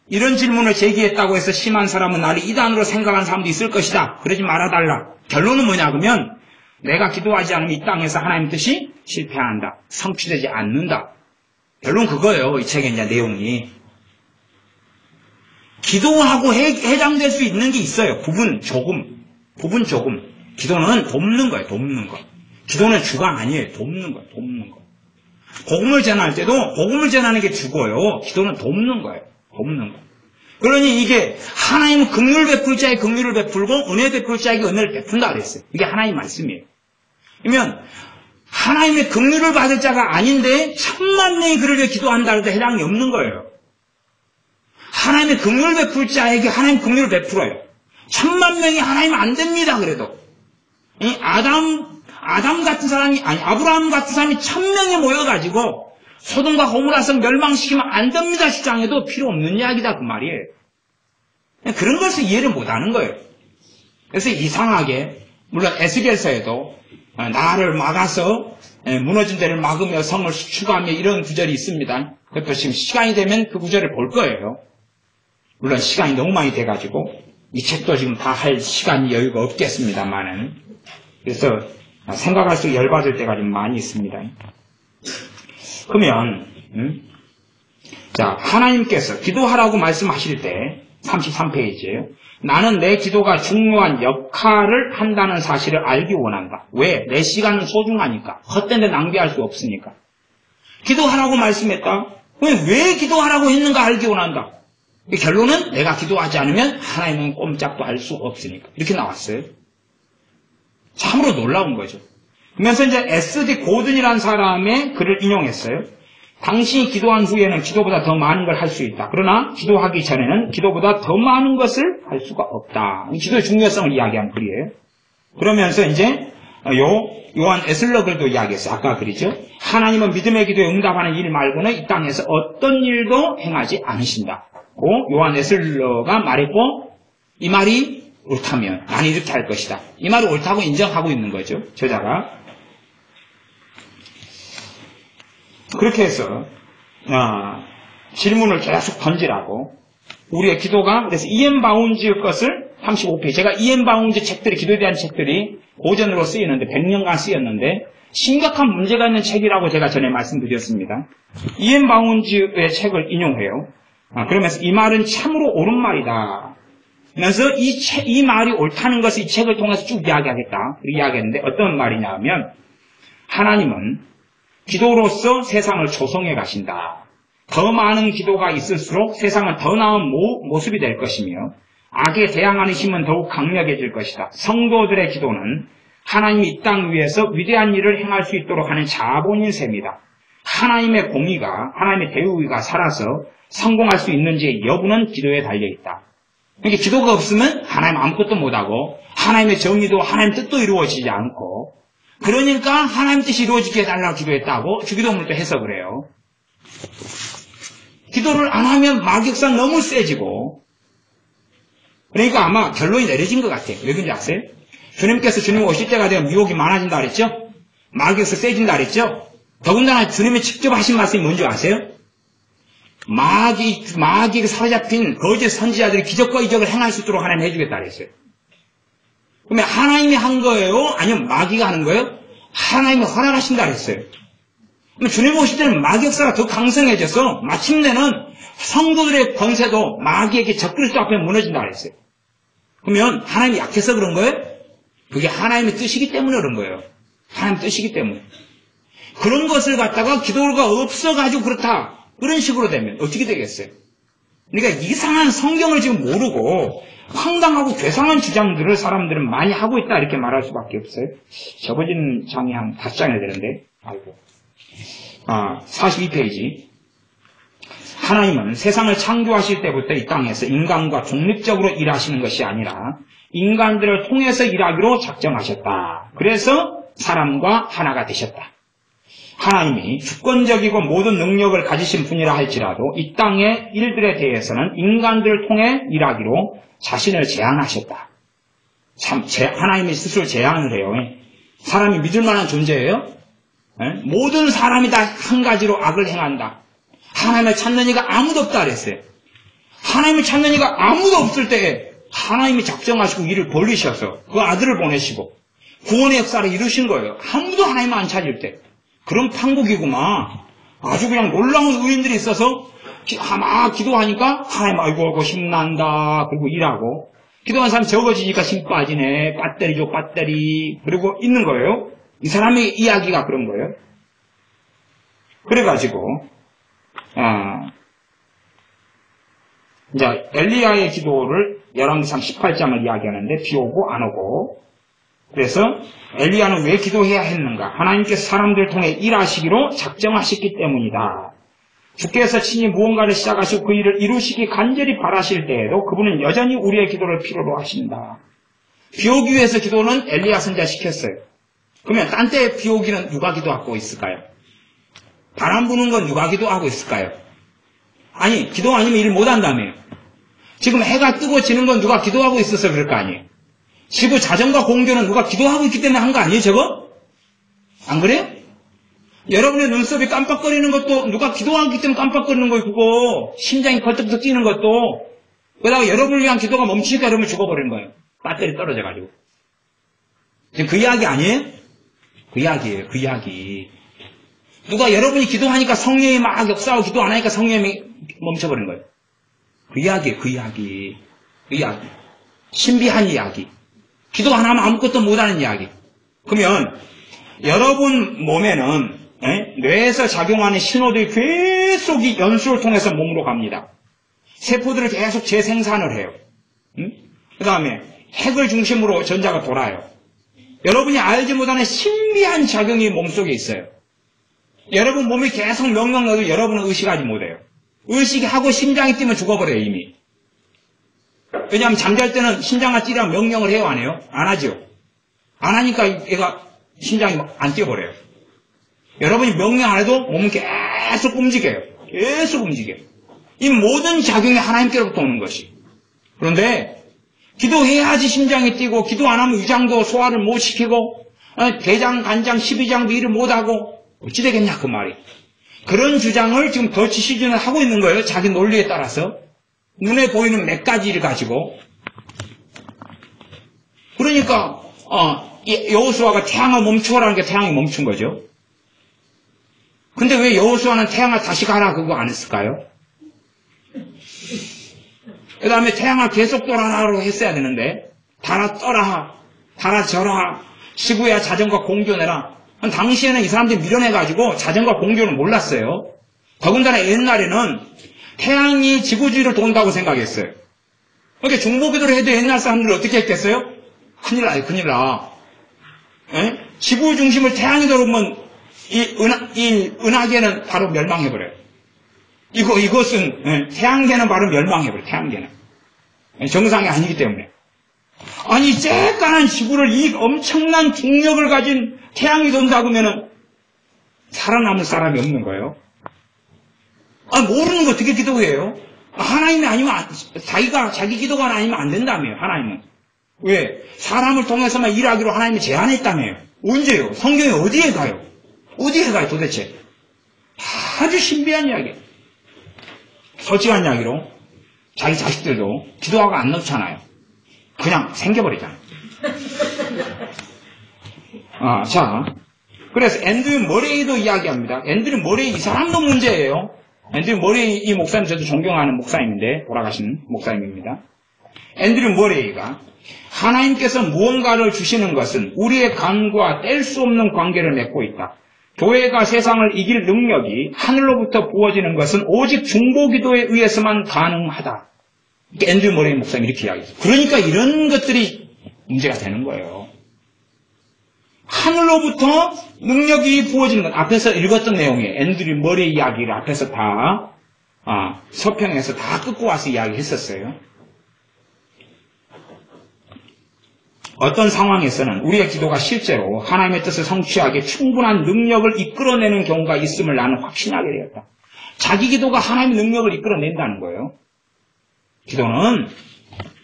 Speaker 1: 이런 질문을 제기했다고 해서 심한 사람은 나를 이단으로 생각하는 사람도 있을 것이다. 그러지 말아달라. 결론은 뭐냐 그러면 내가 기도하지 않으면 이 땅에서 하나님의 뜻이 실패한다. 성취되지 않는다. 결론 그거예요. 이 책의 이제 내용이. 기도하고 해당될 수 있는 게 있어요. 부분 조금. 기도는 돕는 거예요. 돕는 거. 기도는 주가 아니에요. 돕는 거예요. 돕는 거. 복음을 전할 때도 복음을 전하는 게 주고요. 기도는 돕는 거예요. 돕는 거. 그러니 이게 하나님은 긍휼을 베풀 자에 긍휼을 베풀고 은혜 베풀 자에게 은혜를 베푼다 그랬어요. 이게 하나님 말씀이에요. 그러면 하나님의 긍휼을 받을 자가 아닌데 1000만 명이 그를 위해 기도한다 해도 해당이 없는 거예요. 하나님의 긍휼을 베풀 자에게 하나님 긍휼을 베풀어요. 1000만 명이 하나님 안 됩니다. 그래도 이 아담 같은 사람이 아니 아브라함 같은 사람이 1000명이 모여가지고 소돔과 고모라성 멸망시키면 안 됩니다 주장해도 필요 없는 이야기다 그 말이에요. 그런 것을 이해를 못하는 거예요. 그래서 이상하게 물론 에스겔서에도 나를 막아서 무너진 데를 막으며 성을 수축하며 이런 구절이 있습니다. 그것도 지금 시간이 되면 그 구절을 볼 거예요. 물론 시간이 너무 많이 돼가지고 이 책도 지금 다 할 시간이 여유가 없겠습니다만은 그래서 생각할수록 열받을 때가 좀 많이 있습니다. 그러면 자 하나님께서 기도하라고 말씀하실 때 33페이지에요. 나는 내 기도가 중요한 역할을 한다는 사실을 알기 원한다. 왜? 내 시간은 소중하니까. 헛된 데 낭비할 수 없으니까. 기도하라고 말씀했다. 왜 기도하라고 했는가 알기 원한다. 결론은 내가 기도하지 않으면 하나님은 꼼짝도 할 수 없으니까. 이렇게 나왔어요. 참으로 놀라운 거죠. 그러면서 이제 SD 고든이라는 사람의 글을 인용했어요. 당신이 기도한 후에는 기도보다 더 많은 걸 할 수 있다. 그러나 기도하기 전에는 기도보다 더 많은 것을 할 수가 없다. 기도의 중요성을 이야기한 글이에요. 그러면서 이제 요한 에슬러 글도 이야기했어요. 아까 글이죠. 하나님은 믿음의 기도에 응답하는 일 말고는 이 땅에서 어떤 일도 행하지 않으신다. 요한 에슬러가 말했고 이 말이 옳다면 나는 이렇게 할 것이다. 이 말이 옳다고 인정하고 있는 거죠. 저자가. 그렇게 해서 질문을 계속 던지라고 우리의 기도가 그래서 이엠 바운즈의 것을 35페이지 제가 이엠 바운즈 책들이 기도에 대한 책들이 고전으로 쓰였는데 100년간 쓰였는데 심각한 문제가 있는 책이라고 제가 전에 말씀드렸습니다. 이엠 바운즈의 책을 인용해요. 그러면서 이 말은 참으로 옳은 말이다. 그래서 이 말이 옳다는 것을 이 책을 통해서 쭉 이야기하겠다. 이야기했는데 어떤 말이냐 하면 하나님은 기도로서 세상을 조성해 가신다. 더 많은 기도가 있을수록 세상은 더 나은 모습이 될 것이며 악에 대항하는 힘은 더욱 강력해질 것이다. 성도들의 기도는 하나님이 이 땅 위에서 위대한 일을 행할 수 있도록 하는 자본인 셈이다. 하나님의 공의가 하나님의 대우의가 살아서 성공할 수 있는지의 여부는 기도에 달려있다. 그러니까 기도가 없으면 하나님 아무것도 못하고 하나님의 정의도 하나님 뜻도 이루어지지 않고 그러니까 하나님 뜻이 이루어지게 해달라고 기도했다고 주기도문을 또 해석을 해요. 기도를 안 하면 마귀역사는 너무 세지고 그러니까 아마 결론이 내려진 것 같아요. 왜 그런지 아세요? 주님께서 주님 오실 때가 되면 미혹이 많아진다 그랬죠? 마귀역사 세진다 그랬죠? 더군다나 주님이 직접 하신 말씀이 뭔지 아세요? 마귀에게 사로잡힌 거짓 선지자들이 기적과 이적을 행할 수 있도록 하나님 해주겠다 그랬어요. 그러면 하나님이 한 거예요? 아니면 마귀가 하는 거예요? 하나님이 허락하신다 그랬어요. 그럼 주님 오실 때는 마귀 역사가 더 강성해져서 마침내는 성도들의 권세도 마귀에게 적그리스도 앞에 무너진다 그랬어요. 그러면 하나님이 약해서 그런 거예요? 그게 하나님의 뜻이기 때문에 그런 거예요. 하나님의 뜻이기 때문에. 그런 것을 갖다가 기도가 없어가지고 그렇다. 그런 식으로 되면 어떻게 되겠어요? 그러니까 이상한 성경을 지금 모르고 황당하고 괴상한 주장들을 사람들은 많이 하고 있다 이렇게 말할 수밖에 없어요. 접어진 장이 한 5장이 되는데 아이고 42페이지 하나님은 세상을 창조하실 때부터 이 땅에서 인간과 독립적으로 일하시는 것이 아니라 인간들을 통해서 일하기로 작정하셨다. 그래서 사람과 하나가 되셨다. 하나님이 주권적이고 모든 능력을 가지신 분이라 할지라도 이 땅의 일들에 대해서는 인간들을 통해 일하기로 자신을 제한하셨다. 참, 하나님이 스스로 제한을 해요. 사람이 믿을 만한 존재예요? 모든 사람이 다 한 가지로 악을 행한다. 하나님을 찾는 이가 아무도 없다 그랬어요. 하나님을 찾는 이가 아무도 없을 때에 하나님이 작정하시고 일을 벌리셔서 그 아들을 보내시고 구원의 역사를 이루신 거예요. 아무도 하나님을 안 찾을 때. 그런 판국이구만. 아주 그냥 놀라운 의인들이 있어서 막 기도하니까 하나님 아이고 힘난다. 그리고 일하고 기도한 사람이 적어지니까 힘 빠지네. 배터리죠 배터리. 그리고 있는 거예요. 이 사람의 이야기가 그런 거예요. 그래가지고 이제 엘리야의 기도를 열왕기상 18장을 이야기하는데 비 오고 안 오고, 그래서 엘리야는 왜 기도해야 했는가? 하나님께서 사람들을 통해 일하시기로 작정하셨기 때문이다. 주께서 친히 무언가를 시작하시고 그 일을 이루시기 간절히 바라실 때에도 그분은 여전히 우리의 기도를 필요로 하신다. 비 오기 위해서 기도는 엘리야 선지자 시켰어요. 그러면 딴 때 비 오기는 누가 기도하고 있을까요? 바람 부는 건 누가 기도하고 있을까요? 아니, 기도 아니면 일 못한다며요. 지금 해가 뜨고 지는 건 누가 기도하고 있어서 그럴 거 아니에요. 지구 자전거 공조는 누가 기도하고 있기 때문에 한 거 아니에요, 저거? 안 그래요? 여러분의 눈썹이 깜빡거리는 것도 누가 기도하기 때문에 깜빡거리는 거예요, 그거. 심장이 벌떡벌떡 뛰는 것도. 그러다가 여러분을 위한 기도가 멈추니까 여러분 죽어버리는 거예요. 배터리 떨어져가지고. 지금 그 이야기 아니에요? 그 이야기예요, 그 이야기. 누가 여러분이 기도하니까 성령이 막 역사하고 기도 안 하니까 성령이 멈춰버린 거예요. 그 이야기예요, 그 이야기. 그 이야기. 신비한 이야기. 기도 안 하면 아무것도 못하는 이야기. 그러면 여러분 몸에는 뇌에서 작용하는 신호들이 계속 이 연수를 통해서 몸으로 갑니다. 세포들을 계속 재생산을 해요. 그 다음에 핵을 중심으로 전자가 돌아요. 여러분이 알지 못하는 신비한 작용이 몸속에 있어요. 여러분 몸이 계속 명령 넣어도 여러분은 의식하지 못해요. 의식하고 심장이 뛰면 죽어버려요, 이미. 왜냐하면 잠잘 때는 심장아 뛰라고 명령을 해요, 안 해요? 안 하죠. 안 하니까 얘가 심장이 안 뛰어버려요. 여러분이 명령 안 해도 몸은 계속 움직여요. 계속 움직여요. 이 모든 작용이 하나님께로부터 오는 것이. 그런데 기도해야지 심장이 뛰고, 기도 안 하면 위장도 소화를 못 시키고, 대장, 간장, 12장도 일을 못하고, 어찌 되겠냐, 그 말이. 그런 주장을 지금 더치 시즌을 하고 있는 거예요. 자기 논리에 따라서. 눈에 보이는 몇 가지를 가지고. 그러니까 여호수아가 태양을 멈추라는 게 태양이 멈춘 거죠. 근데 왜 여호수아는 태양아 다시 가라 그거 안 했을까요? 그 다음에 태양아 계속 돌아라고 했어야 되는데, 달아 떠라, 달아 져라, 지구야 자전거 공조내라. 당시에는 이 사람들이 밀어내가지고 자전거 공조를 몰랐어요. 더군다나 옛날에는 태양이 지구주위를 돈다고 생각했어요. 그러니까 중보기도를 해도 옛날 사람들은 어떻게 했겠어요? 큰일 나요, 큰일 나. 지구 중심을 태양이 돌으면 이 은하계는 바로 멸망해버려요. 이것은 태양계는 바로 멸망해버려요. 태양계는 정상이 아니기 때문에. 아니 쬐깐한 지구를 이 엄청난 중력을 가진 태양이 돈다고 하면은 살아남을 사람이 없는 거예요. 모르는 거 어떻게 기도해요? 하나님이 아니면 자기 기도가 아니면 안 된다며요. 하나님은 왜? 사람을 통해서만 일하기로 하나님이 제안했다며요. 언제요? 성경이 어디에 가요? 어디에 가요 도대체? 아주 신비한 이야기. 솔직한 이야기로 자기 자식들도 기도하고 안 넣잖아요. 그냥 생겨버리잖아요. 자, 그래서 앤드류 머레이도 이야기합니다. 앤드류 머레이 이 사람도 문제예요. 앤드류 머레이 이 목사님 저도 존경하는 목사님인데, 돌아가신 목사님입니다. 앤드류 머레이가 하나님께서 무언가를 주시는 것은 우리의 간과 뗄 수 없는 관계를 맺고 있다. 교회가 세상을 이길 능력이 하늘로부터 부어지는 것은 오직 중보기도에 의해서만 가능하다. 앤드류 머레이 목사님이 이렇게 이야기했어요. 그러니까 이런 것들이 문제가 되는 거예요. 하늘로부터 능력이 부어지는 것. 앞에서 읽었던 내용이에요. 앤드류 머레이 이야기를 앞에서 다 서평에서 다 끌고 와서 이야기했었어요. 어떤 상황에서는 우리의 기도가 실제로 하나님의 뜻을 성취하기에 충분한 능력을 이끌어내는 경우가 있음을 나는 확신하게 되었다. 자기 기도가 하나님의 능력을 이끌어낸다는 거예요. 기도는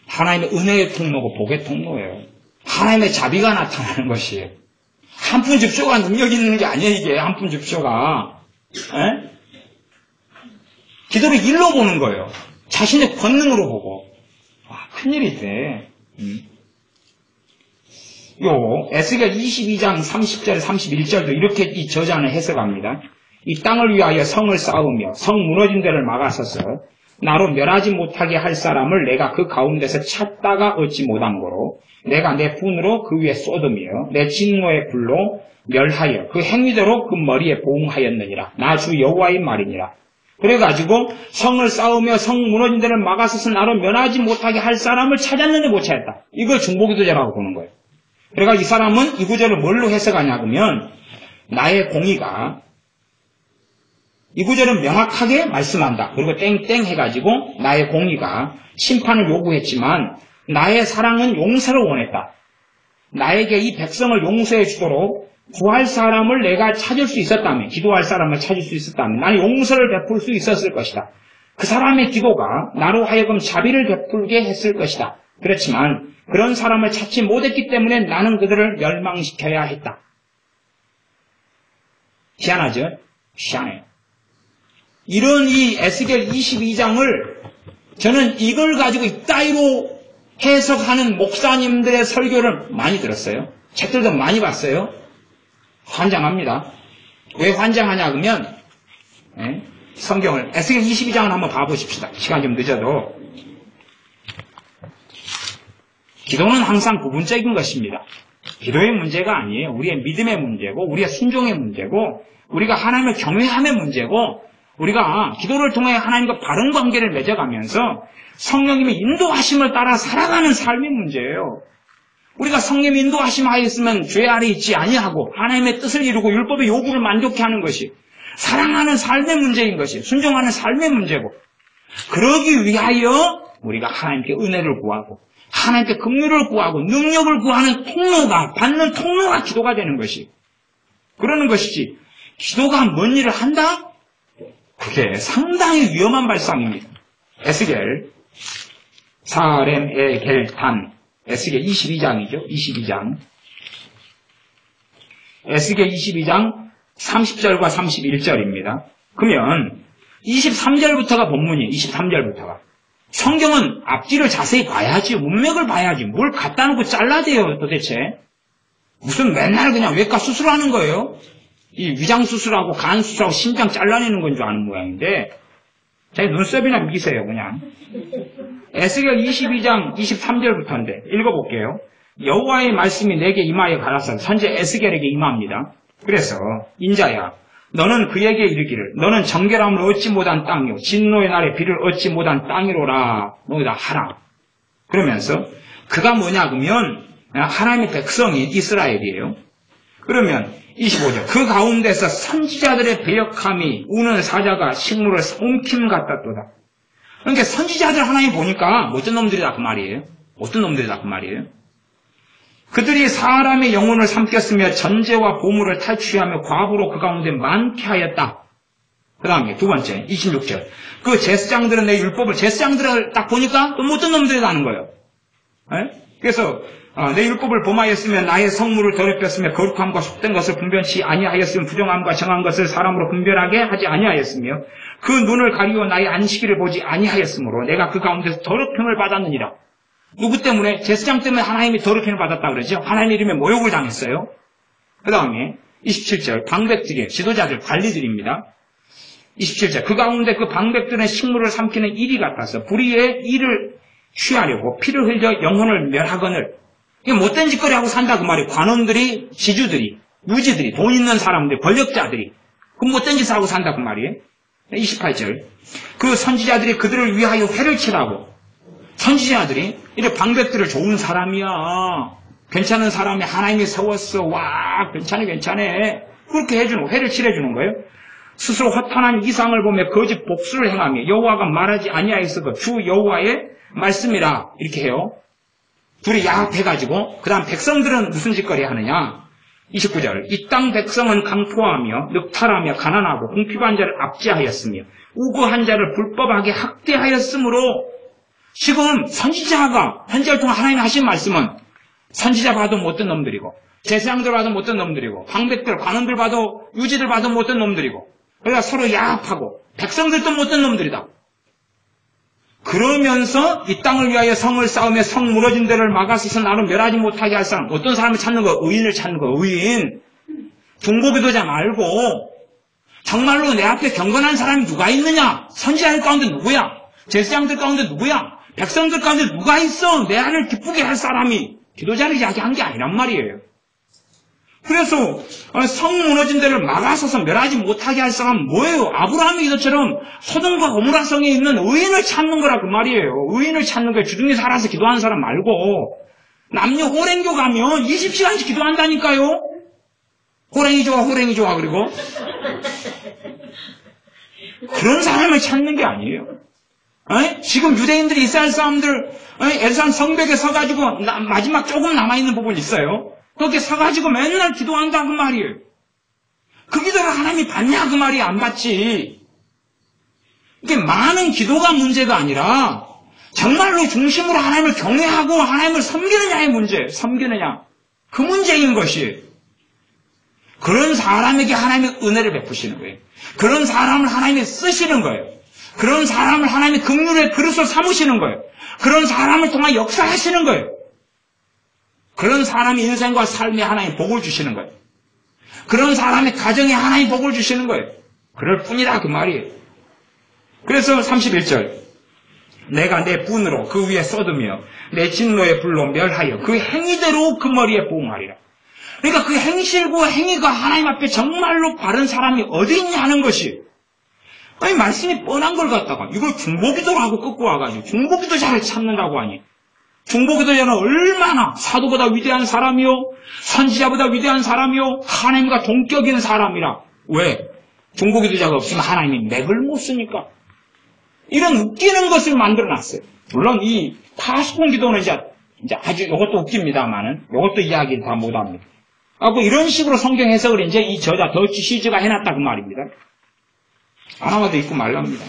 Speaker 1: 하나님의 은혜의 통로고 복의 통로예요. 하나님의 자비가 나타나는 것이에요. 한 푼 줍쇼가 능력이 있는 게 아니에요. 이게 한 푼 줍쇼가. 기도를 일로 보는 거예요. 자신의 권능으로 보고. 큰일이 돼. 에스겔 22장 30절 31절도 이렇게 이 저자는 해석합니다. 이 땅을 위하여 성을 쌓으며 성 무너진 데를 막아서서 나로 멸하지 못하게 할 사람을 내가 그 가운데서 찾다가 얻지 못한 거로 내가 내 분으로 그 위에 쏟으며 내 진노의 불로 멸하여 그 행위대로 그 머리에 보응하였느니라. 나 주 여호와의 말이니라. 그래가지고 성을 쌓으며 성 무너진 데를 막아서서 나로 멸하지 못하게 할 사람을 찾았는데 못 찾았다. 이걸 중보기도자라고 보는 거예요. 그러니까 이 사람은 이 구절을 뭘로 해석하냐 그러면 나의 공의가 이 구절은 명확하게 말씀한다. 그리고 땡땡 해가지고 나의 공의가 심판을 요구했지만 나의 사랑은 용서를 원했다. 나에게 이 백성을 용서해 주도록 구할 사람을 내가 찾을 수 있었다면, 기도할 사람을 찾을 수 있었다면 나는 용서를 베풀 수 있었을 것이다. 그 사람의 기도가 나로 하여금 자비를 베풀게 했을 것이다. 그렇지만 그런 사람을 찾지 못했기 때문에 나는 그들을 멸망시켜야 했다. 희한하죠? 희한해요. 이런 이 에스겔 22장을 저는 이걸 가지고 이따위로 해석하는 목사님들의 설교를 많이 들었어요. 책들도 많이 봤어요. 환장합니다. 왜 환장하냐 그러면 성경을 에스겔 22장을 한번 봐보십시다. 시간 좀 늦어도. 기도는 항상 부분적인 것입니다. 기도의 문제가 아니에요. 우리의 믿음의 문제고 우리의 순종의 문제고 우리가 하나님을 경외함의 문제고 우리가 기도를 통해 하나님과 바른 관계를 맺어가면서 성령님의 인도하심을 따라 살아가는 삶의 문제예요. 우리가 성령의 인도하심 하였으면 죄 아래 있지 아니하고 하나님의 뜻을 이루고 율법의 요구를 만족케 하는 것이 사랑하는 삶의 문제인 것이 순종하는 삶의 문제고 그러기 위하여 우리가 하나님께 은혜를 구하고 하나님께 긍휼을 구하고 능력을 구하는 통로가 받는 통로가 기도가 되는 것이 그러는 것이지 기도가 뭔 일을 한다? 그게 상당히 위험한 발상입니다. 에스겔 사렘의 겔탄 에스겔 22장이죠. 22장 에스겔 22장 30절과 31절입니다. 그러면 23절부터가 본문이에요. 23절부터가 성경은 앞뒤를 자세히 봐야지 문맥을 봐야지 뭘 갖다 놓고 잘라대요 도대체. 무슨 맨날 그냥 외과 수술하는 거예요. 이 위장수술하고 간수술하고 심장 잘라내는 건 줄 아는 모양인데 제 눈썹이나 미세요 그냥. 에스겔 22장 23절부터인데 읽어볼게요. 여호와의 말씀이 내게 임하여 가라사대 선지 에스겔에게 임합니다. 그래서 인자야 너는 그에게 이르기를 너는 정결함을 얻지 못한 땅이요 진노의 날에 비를 얻지 못한 땅이로라 너희다 하라. 그러면서 그가 뭐냐 그러면 하나님의 백성인 이스라엘이에요. 그러면 25절 그 가운데서 선지자들의 배역함이 우는 사자가 식물을 옮김 같았도다. 그러니까 선지자들 하나님 보니까 어떤 놈들이다 그 말이에요. 어떤 놈들이다 그 말이에요. 그들이 사람의 영혼을 삼켰으며 전제와 보물을 탈취하며 과부로 그 가운데 많게 하였다. 그 다음에 두 번째 26절 그 제사장들은 내 율법을 제사장들을 딱 보니까 또 어떤 놈들이라는 거예요. 그래서 내 율법을 범하였으면 나의 성물을 더럽혔으며 거룩함과 속된 것을 분별치 아니하였으며 부정함과 정한 것을 사람으로 분별하게 하지 아니하였으며 그 눈을 가리워 나의 안식일을 보지 아니하였으므로 내가 그 가운데서 더럽힘을 받았느니라. 누구 때문에? 제사장 때문에 하나님이 더럽힘을 받았다 그러죠. 하나님 이름에 모욕을 당했어요. 그 다음에 27절 방백들이에요. 지도자들 관리들입니다. 27절 그 가운데 그 방백들은 식물을 삼키는 이리 같아서 불의의 이를 취하려고 피를 흘려 영혼을 멸하거늘. 이게 못된 짓거리 하고 산다 그 말이에요. 관원들이, 지주들이, 유지들이, 돈 있는 사람들, 권력자들이 그 못된 짓을 하고 산다 그 말이에요. 28절 그 선지자들이 그들을 위하여 회를 치라고. 선지자들이 이래 방백들을 좋은 사람이야 괜찮은 사람이 하나님이 세웠어 와 괜찮아 그렇게 해주는 회를 칠해주는 거예요. 스스로 허탄한 이상을 보며 거짓 복수를 행하며 여호와가 말하지 아니하였어도 주 여호와의 말씀이라 이렇게 해요. 둘이 야합해가지고 그 다음 백성들은 무슨 짓거리 하느냐. 29절 이 땅 백성은 강포하며 늑탈하며 가난하고 궁핍한 자를 압제하였으며 우고한 자를 불법하게 학대하였으므로 지금 선지자가 현재를 통해 하나님이 하신 말씀은 선지자 봐도 못된 놈들이고 제사장들 봐도 못된 놈들이고 방백들 관원들 봐도 유지들 봐도 못된 놈들이고 그러니까 서로 야합하고 백성들도 못된 놈들이다. 그러면서 이 땅을 위하여 성을 쌓으며 성 무너진 데를 막아서서 나를 멸하지 못하게 할 사람 어떤 사람을 찾는 거 의인을 찾는 거 의인 중보기도자 말고 정말로 내 앞에 경건한 사람이 누가 있느냐 선지자들 가운데 누구야 제사장들 가운데 누구야? 백성들 가운데 누가 있어? 내 아를 기쁘게 할 사람이. 기도자를 이야기한 게 아니란 말이에요. 그래서 성 무너진 데를 막아서서 멸하지 못하게 할 사람은 뭐예요? 아브라함의 기도처럼 소돔과 고모라 성에 있는 의인을 찾는 거라 그 말이에요. 의인을 찾는 거예요. 주중에 살아서 기도하는 사람 말고. 남녀 호랭교 가면 20시간씩 기도한다니까요. 호랭이 좋아 그리고 그런 사람을 찾는 게 아니에요. 지금 유대인들이 이스라엘 사람들 에르산 성벽에 서가지고 마지막 조금 남아있는 부분이 있어요. 그렇게 서가지고 맨날 기도한다 그 말이에요. 그 기도를 하나님이 받냐 그 말이 안 받지. 이게 많은 기도가 문제가 아니라 정말로 중심으로 하나님을 경외하고 하나님을 섬기느냐의 문제, 섬기느냐 그 문제인 것이. 그런 사람에게 하나님의 은혜를 베푸시는 거예요. 그런 사람을 하나님이 쓰시는 거예요. 그런 사람을 하나님이 긍휼의 그릇으로 삼으시는 거예요. 그런 사람을 통해 역사하시는 거예요. 그런 사람의 인생과 삶에 하나님 복을 주시는 거예요. 그런 사람의 가정에 하나님 복을 주시는 거예요. 그럴 뿐이다 그 말이에요. 그래서 31절 내가 내 분으로 그 위에 쏟으며 내 진노의 불로 멸하여 그 행위대로 그 머리에 부응하리라. 그러니까 그 행실과 행위가 하나님 앞에 정말로 바른 사람이 어디 있냐는 것이 말씀이 뻔한 걸 갖다가 이걸 중보기도라고 끄고 와가지고 중보기도자를 찾는다고 하니 중보기도자는 얼마나 사도보다 위대한 사람이요 선지자보다 위대한 사람이요 하나님과 동격인 사람이라. 왜? 중보기도자가 없으면 하나님이 맥을 못 쓰니까. 이런 웃기는 것을 만들어놨어요. 물론 이 파수꾼 기도는 이제 아주 이것도 웃깁니다만은 이것도 이야기를 다 못합니다. 이런 식으로 성경 해석을 이제 이 저자 더치 시즈가 해놨다 그 말입니다. 하나마도 있고 말랍니다.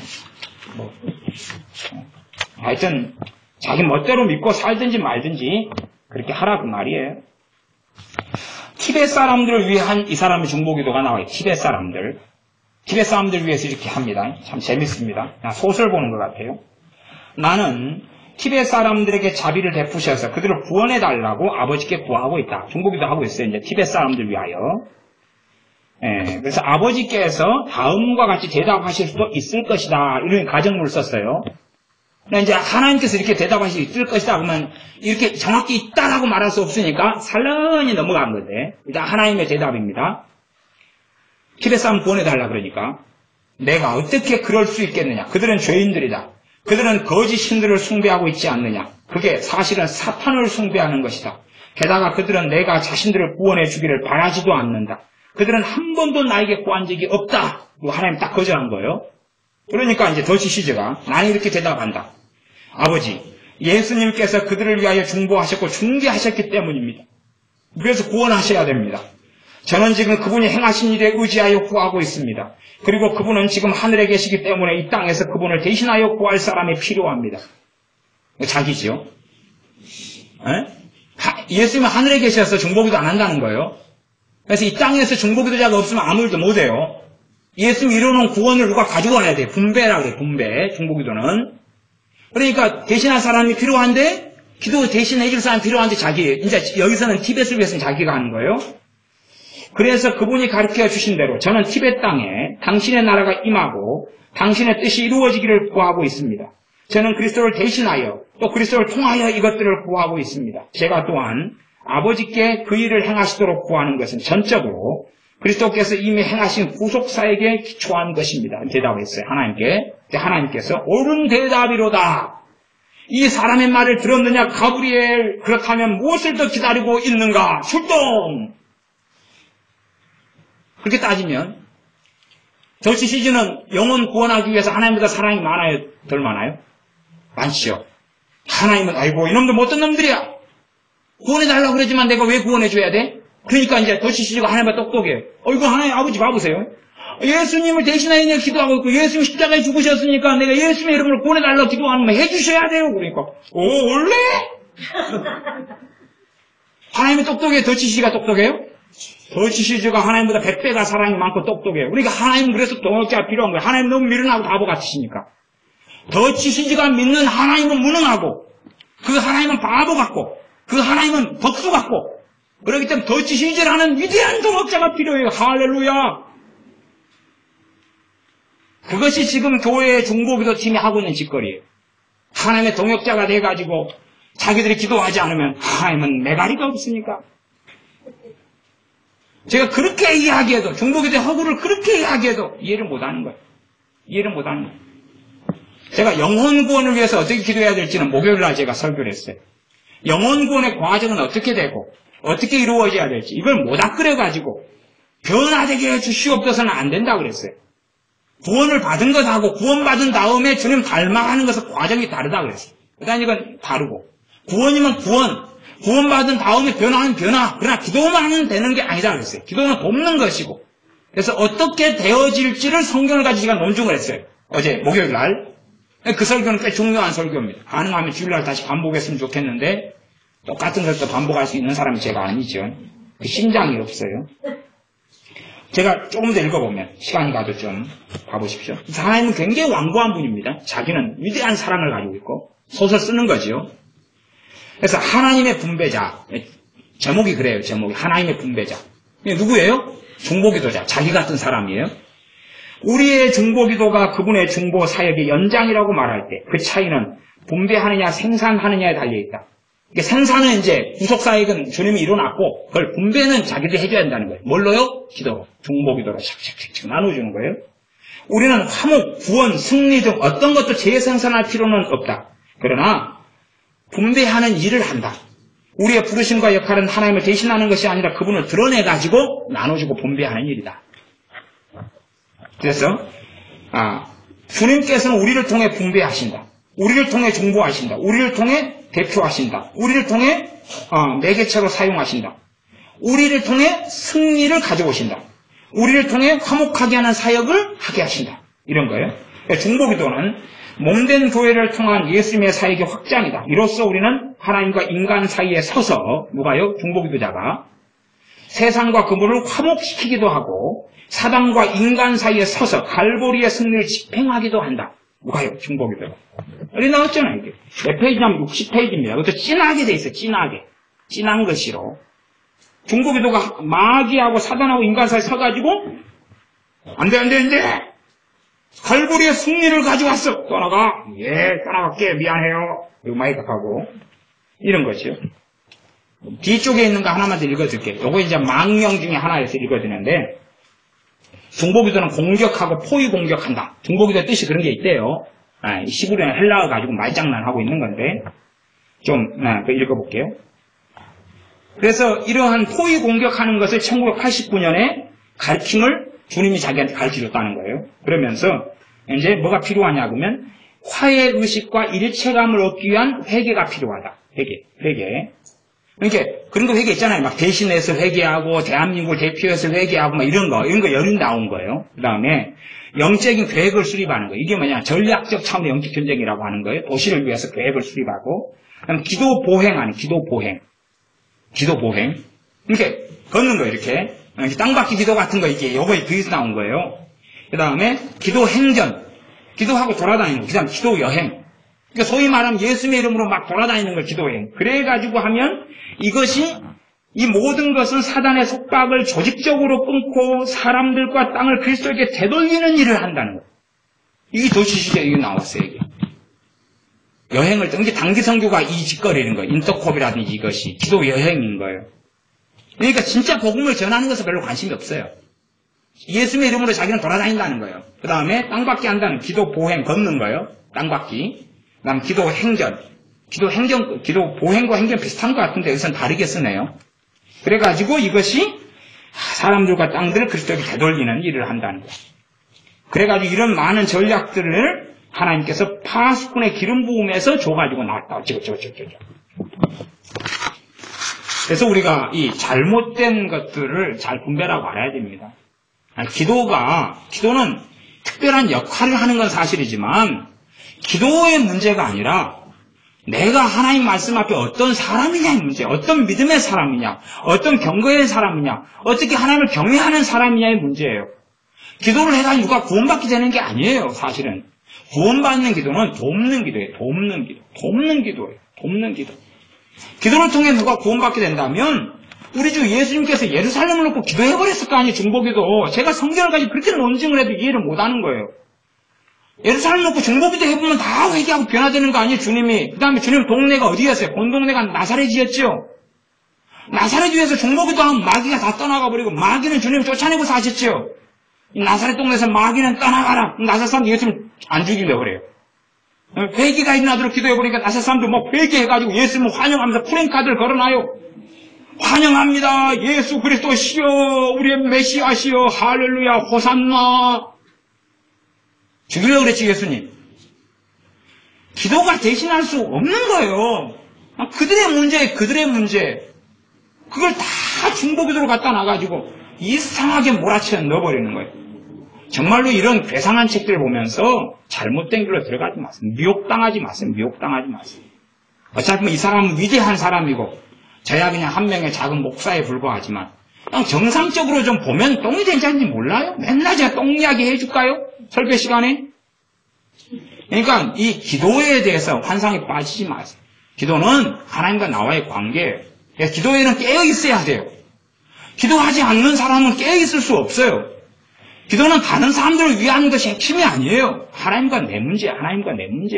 Speaker 1: 하여튼 자기 멋대로 믿고 살든지 말든지 그렇게 하라 그 말이에요. 티벳 사람들을 위한 이 사람의 중보기도가 나와요. 티벳 사람들 위해서 이렇게 합니다. 참 재밌습니다. 소설 보는 것 같아요. 나는 티벳 사람들에게 자비를 베푸셔서 그들을 구원해달라고 아버지께 구하고 있다. 중보기도 하고 있어요. 이제 티벳 사람들 위하여. 그래서 아버지께서 다음과 같이 대답하실 수도 있을 것이다. 이런 가정문을 썼어요. 이제 하나님께서 이렇게 대답하실 수 있을 것이다. 그러면 이렇게 정확히 있다라고 말할 수 없으니까 살런히 넘어간 건데, 일단 하나님의 대답입니다. 티벳 사람 구원해달라 그러니까 내가 어떻게 그럴 수 있겠느냐. 그들은 죄인들이다. 그들은 거짓 신들을 숭배하고 있지 않느냐. 그게 사실은 사탄을 숭배하는 것이다. 게다가 그들은 내가 자신들을 구원해 주기를 바라지도 않는다. 그들은 한 번도 나에게 구한 적이 없다. 하나님 딱 거절한 거예요. 그러니까 이제 더치 시즈가 나는 이렇게 대답한다. 아버지, 예수님께서 그들을 위하여 중보하셨고 중개하셨기 때문입니다. 그래서 구원하셔야 됩니다. 저는 지금 그분이 행하신 일에 의지하여 구하고 있습니다. 그리고 그분은 지금 하늘에 계시기 때문에 이 땅에서 그분을 대신하여 구할 사람이 필요합니다. 자기지요. 예수님은 하늘에 계셔서 중보기도 안 한다는 거예요. 그래서 이 땅에서 중보기도자가 없으면 아무 일도 못해요. 예수님 이루어놓은 구원을 누가 가져와야 돼. 분배라고 그래. 분배. 중보기도는. 그러니까 대신할 사람이 필요한데 기도 대신해 줄 사람이 필요한데 이제 여기서는 티벳을 위해서는 자기가 하는 거예요. 그래서 그분이 가르쳐 주신 대로 저는 티벳 땅에 당신의 나라가 임하고 당신의 뜻이 이루어지기를 구하고 있습니다. 저는 그리스도를 대신하여 또 그리스도를 통하여 이것들을 구하고 있습니다. 제가 또한 아버지께 그 일을 행하시도록 구하는 것은 전적으로 그리스도께서 이미 행하신 구속사에게 기초한 것입니다. 대답했어요. 하나님께서 옳은 대답이로다. 이 사람의 말을 들었느냐 가브리엘. 그렇다면 무엇을 더 기다리고 있는가. 출동. 그렇게 따지면 더치 시즈는 영혼 구원하기 위해서 하나님보다 사랑이 많아요? 덜 많아요? 많지요. 하나님은 아이고 이놈들 못된 놈들이야. 구원해달라고 그러지만 내가 왜 구원해줘야 돼? 그러니까 이제 더치 시즈가 하나님보다 똑똑해. 이거 하나님 아버지 봐보세요. 예수님을 대신하여 내가 기도하고 있고 예수님 십자가에 죽으셨으니까 내가 예수님의 이름으로 구원해달라고 기도하는 거 해주셔야 돼요. 그러니까 원래? 하나님이 똑똑해? 더치 시즈가 똑똑해요? 더치 시즈가 하나님보다 100배가 사랑이 많고 똑똑해요. 그러니까 하나님은 그래서 동역자가 필요한 거예요. 하나님 너무 미련하고 바보 같으시니까. 더치 시즈가 믿는 하나님은 무능하고 그 하나님은 바보 같고 그 하나님은 덕수 같고 그렇기 때문에 더치 시즈라는 위대한 동역자가 필요해요. 할렐루야. 그것이 지금 교회의 중보기도팀이 하고 있는 짓거리예요. 하나님의 동역자가 돼가지고 자기들이 기도하지 않으면 하나님은 매가리가 없으니까. 제가 그렇게 이야기해도 중보기도의 허구를 그렇게 이야기해도 이해를 못하는 거예요. 이해를 못하는 거예요. 제가 영혼 구원을 위해서 어떻게 기도해야 될지는 목요일날 제가 설교를 했어요. 영혼 구원의 과정은 어떻게 되고 어떻게 이루어져야 될지 이걸 모닥거려가지고 변화되게 해주시옵소서는 안 된다고 그랬어요. 구원을 받은 것하고 구원받은 다음에 주님 닮아가는 것은 과정이 다르다고 그랬어요. 일단 이건 다르고 구원이면 구원받은 다음에 변화는 변화. 그러나 기도만은 되는 게 아니다 그랬어요. 기도는 돕는 것이고 그래서 어떻게 되어질지를 성경을 가지고 제가 논증을 했어요. 어제 목요일날. 그 설교는 꽤 중요한 설교입니다. 가능하면 주일날 다시 반복했으면 좋겠는데 똑같은 걸 또 반복할 수 있는 사람이 제가 아니죠. 그 심장이 없어요. 제가 조금 더 읽어보면 시간이 가도 좀 봐보십시오. 하나님은 굉장히 완고한 분입니다. 자기는 위대한 사랑을 가지고 있고 소설 쓰는 거지요. 그래서 하나님의 분배자 제목이 그래요. 제목이 하나님의 분배자. 누구예요? 중보기도자. 자기 같은 사람이에요. 우리의 중보기도가 그분의 중보 사역의 연장이라고 말할 때 그 차이는 분배하느냐 생산하느냐에 달려있다. 생산은 이제 구속사역은 주님이 이뤄놨고 그걸 분배는 자기들이 해줘야 한다는 거예요. 뭘로요? 기도로. 중보기도로 샥샥샥 나눠주는 거예요. 우리는 화목, 구원, 승리 등 어떤 것도 재생산할 필요는 없다. 그러나 분배하는 일을 한다. 우리의 부르심과 역할은 하나님을 대신하는 것이 아니라 그분을 드러내가지고 나눠주고 분배하는 일이다. 그래서 주님께서는 우리를 통해 분배하신다. 우리를 통해 중보하신다. 우리를 통해 대표하신다. 우리를 통해 매개체로 사용하신다. 우리를 통해 승리를 가져오신다. 우리를 통해 화목하게 하는 사역을 하게 하신다. 이런 거예요. 중보기도는 몸된 교회를 통한 예수님의 사역의 확장이다. 이로써 우리는 하나님과 인간 사이에 서서 누가요? 중보기도자가 세상과 그분을 화목시키기도 하고 사단과 인간 사이에 서서 갈보리의 승리를 집행하기도 한다. 누가요? 중보기도. 여기 나왔잖아요. 이게. 몇 페이지냐면 60페이지입니다. 그것도 진하게 돼 있어요. 진하게. 진한 글씨로. 중보기도가 마귀하고 사단하고 인간 사이에 서가지고 안 돼. 갈보리의 승리를 가져왔어. 떠나가. 떠나갈게. 미안해요. 이거 마이크하고. 이런 것이요. 뒤쪽에 있는 거 하나만 더 읽어드릴게요. 요거 이제 망령 중에 하나에서 읽어드리는데 중보기도는 공격하고 포위 공격한다. 중보기도의 뜻이 그런 게 있대요. 시부리는 헬라어 가지고 말장난하고 있는 건데 좀 읽어볼게요. 그래서 이러한 포위 공격하는 것을 1989년에 가르침을 주님이 자기한테 가르쳐줬다는 거예요. 그러면서 이제 뭐가 필요하냐 그러면 화해 의식과 일체감을 얻기 위한 회개가 필요하다. 회개. 그러니까 그런 거 회개 있잖아요. 막 대신해서 회개하고 대한민국을 대표해서 회개하고 막 이런 거 여륜 나온 거예요. 그 다음에 영적인 계획을 수립하는 거예요. 이게 뭐냐 전략적 차원의 영적 전쟁이라고 하는 거예요. 도시를 위해서 계획을 수립하고 그다음 기도 보행하는 기도 보행. 이렇게 걷는 거예요. 이렇게 땅받기 기도 같은 거 이게 요거에 비해서 나온 거예요. 그 다음에 기도 행전, 기도하고 돌아다니는 거. 그 다음 기도 여행. 그러니까 소위 말하면 예수님의 이름으로 막 돌아다니는 걸 기도해. 그래가지고 하면 이것이 이 모든 것은 사단의 속박을 조직적으로 끊고 사람들과 땅을 그리스도에게 되돌리는 일을 한다는 거예요. 이게 도시시대에 이게 나왔어요. 이게. 여행을 이게 단기 선교가 이 짓거리는 거예요. 인터콥이라든지 이것이 기도 여행인 거예요. 그러니까 진짜 복음을 전하는 것은 별로 관심이 없어요. 예수님의 이름으로 자기는 돌아다닌다는 거예요. 그 다음에 땅받기 한다는 기도 보행 걷는 거예요. 땅받기. 그 다음 기도 행전. 기도 보행과 행전 비슷한 것 같은데 여기서는 다르게 쓰네요. 그래가지고 이것이 사람들과 땅들을 그리스도에게 되돌리는 일을 한다는 거예요. 그래가지고 이런 많은 전략들을 하나님께서 파수꾼의 기름 부음에서 줘가지고 나왔다. 그래서 우리가 이 잘못된 것들을 잘 분별하고 알아야 됩니다. 기도는 특별한 역할을 하는 건 사실이지만 기도의 문제가 아니라 내가 하나님 말씀 앞에 어떤 사람이냐의 문제, 어떤 믿음의 사람이냐, 어떤 경거의 사람이냐, 어떻게 하나님을 경외하는 사람이냐의 문제예요. 기도를 해가지고 누가 구원받게 되는 게 아니에요, 사실은. 구원받는 기도는 돕는 기도예요. 돕는 기도예요. 기도를 통해 누가 구원받게 된다면 우리 주 예수님께서 예루살렘을 놓고 기도해버렸을 거 아니에요. 중보기도. 제가 성경을 가지고 그렇게 논증을 해도 이해를 못하는 거예요. 예루살렘 놓고 중보기도 해보면 다 회개하고 변화되는 거 아니에요, 주님이. 그 다음에 주님 동네가 어디였어요? 본 동네가 나사렛이었죠. 나사렛 위에서 중보기도 하면 마귀가 다 떠나가 버리고, 마귀는 주님을 쫓아내고 사셨죠. 이 나사렛 동네에서 마귀는 떠나가라. 나사렛 사람들 예수님 안 죽이려고 그래요. 회개가 일어나도록 기도해보니까 나사렛 사람들 뭐 회개해가지고 예수님을 환영하면서 프랭카드를 걸어놔요. 환영합니다. 예수 그리스도시여, 우리의 메시아시여, 할렐루야, 호산나. 죽이려고 그랬지, 예수님. 기도가 대신할 수 없는 거예요. 그들의 문제에 그들의 문제. 그걸 다 중보기도로 갖다 놔가지고 이상하게 몰아쳐 넣어버리는 거예요. 정말로 이런 괴상한 책들을 보면서 잘못된 길로 들어가지 마세요. 미혹당하지 마세요. 미혹당하지 마세요. 어차피 이 사람은 위대한 사람이고 저야 그냥 한 명의 작은 목사에 불과하지만 그냥 정상적으로 좀 보면 똥이 된지인지 몰라요? 맨날 제가 똥 이야기 해줄까요? 설교 시간에? 그러니까 이 기도에 대해서 환상에 빠지지 마세요. 기도는 하나님과 나와의 관계예요. 기도에는 깨어 있어야 돼요. 기도하지 않는 사람은 깨어 있을 수 없어요. 기도는 다른 사람들을 위한 것이 핵심이 아니에요. 하나님과 내 문제, 하나님과 내 문제.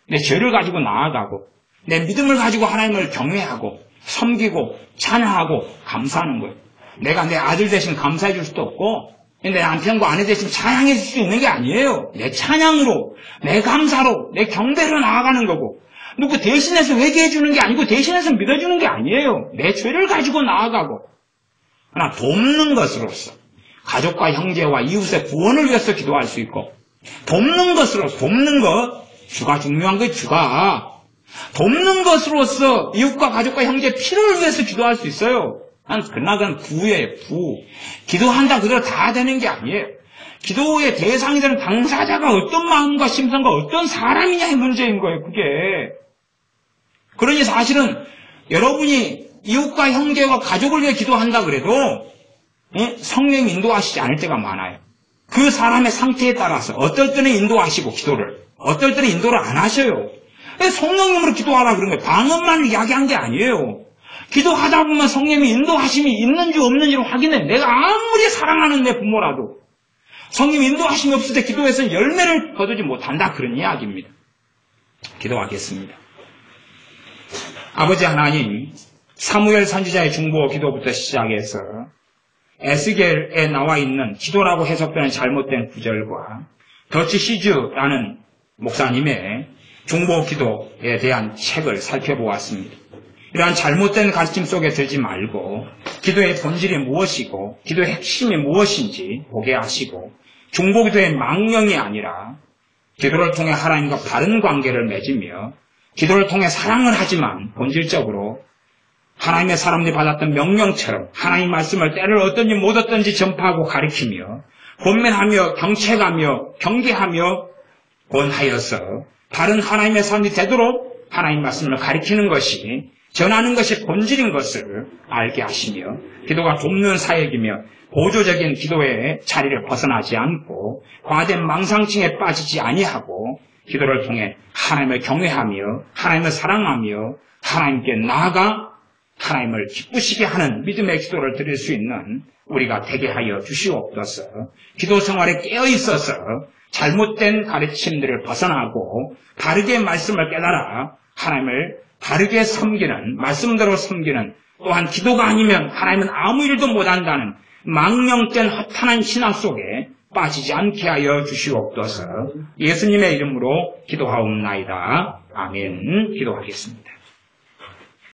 Speaker 1: 내 죄를 가지고 나아가고 내 믿음을 가지고 하나님을 경외하고 섬기고 찬양하고 감사하는 거예요. 내가 내 아들 대신 감사해 줄 수도 없고 내 남편과 아내 대신 찬양해 줄 수 있는 게 아니에요. 내 찬양으로, 내 감사로, 내 경배로 나아가는 거고 누구 대신해서 회개해 주는 게 아니고 대신해서 믿어주는 게 아니에요. 내 죄를 가지고 나아가고 하나 돕는 것으로서 가족과 형제와 이웃의 구원을 위해서 기도할 수 있고 돕는 것으로서 돕는 것 주가 중요한 거예요. 주가 돕는 것으로서 이웃과 가족과 형제의 필요를 위해서 기도할 수 있어요. 그나저나 부예요. 부. 기도한다 그대로 다 되는 게 아니에요. 기도의 대상이 되는 당사자가 어떤 마음과 심성과 어떤 사람이냐의 문제인 거예요. 그게. 그러니 사실은 여러분이 이웃과 형제와 가족을 위해 기도한다 그래도 성령이 인도하시지 않을 때가 많아요. 그 사람의 상태에 따라서 어떨 때는 인도하시고 기도를 어떨 때는 인도를 안 하셔요. 성령님으로 기도하라 그런 거예요. 방언만 이야기한 게 아니에요. 기도하다 보면 성령님이 인도하심이 있는지 없는지를 확인해. 내가 아무리 사랑하는 내 부모라도 성령 인도하심이 없을 때 기도해서는 열매를 거두지 못한다. 그런 이야기입니다. 기도하겠습니다. 아버지 하나님, 사무엘 선지자의 중보 기도부터 시작해서 에스겔에 나와 있는 기도라고 해석되는 잘못된 구절과 더치 시즈라는 목사님의 중보 기도에 대한 책을 살펴보았습니다. 이러한 잘못된 가르침 속에 들지 말고 기도의 본질이 무엇이고 기도의 핵심이 무엇인지 보게 하시고 중보 기도의 망령이 아니라 기도를 통해 하나님과 바른 관계를 맺으며 기도를 통해 사랑을 하지만 본질적으로 하나님의 사람들이 받았던 명령처럼 하나님 말씀을 때를 얻든지 못 얻든지 전파하고 가르치며 권면하며 경책하며 경계하며 권하여서 다른 하나님의 사람들이 되도록 하나님 말씀을 가르치는 것이 전하는 것이 본질인 것을 알게 하시며 기도가 돕는 사역이며 보조적인 기도의 자리를 벗어나지 않고 과된 망상증에 빠지지 아니하고 기도를 통해 하나님을 경외하며 하나님을 사랑하며 하나님께 나아가 하나님을 기쁘시게 하는 믿음의 기도를 드릴 수 있는 우리가 되게 하여 주시옵소서. 기도 생활에 깨어 있어서 잘못된 가르침들을 벗어나고 바르게 말씀을 깨달아 하나님을 바르게 섬기는, 말씀대로 섬기는, 또한 기도가 아니면 하나님은 아무 일도 못한다는 망령된 허탄한 신앙 속에 빠지지 않게 하여 주시옵소서. 예수님의 이름으로 기도하옵나이다. 아멘. 기도하겠습니다.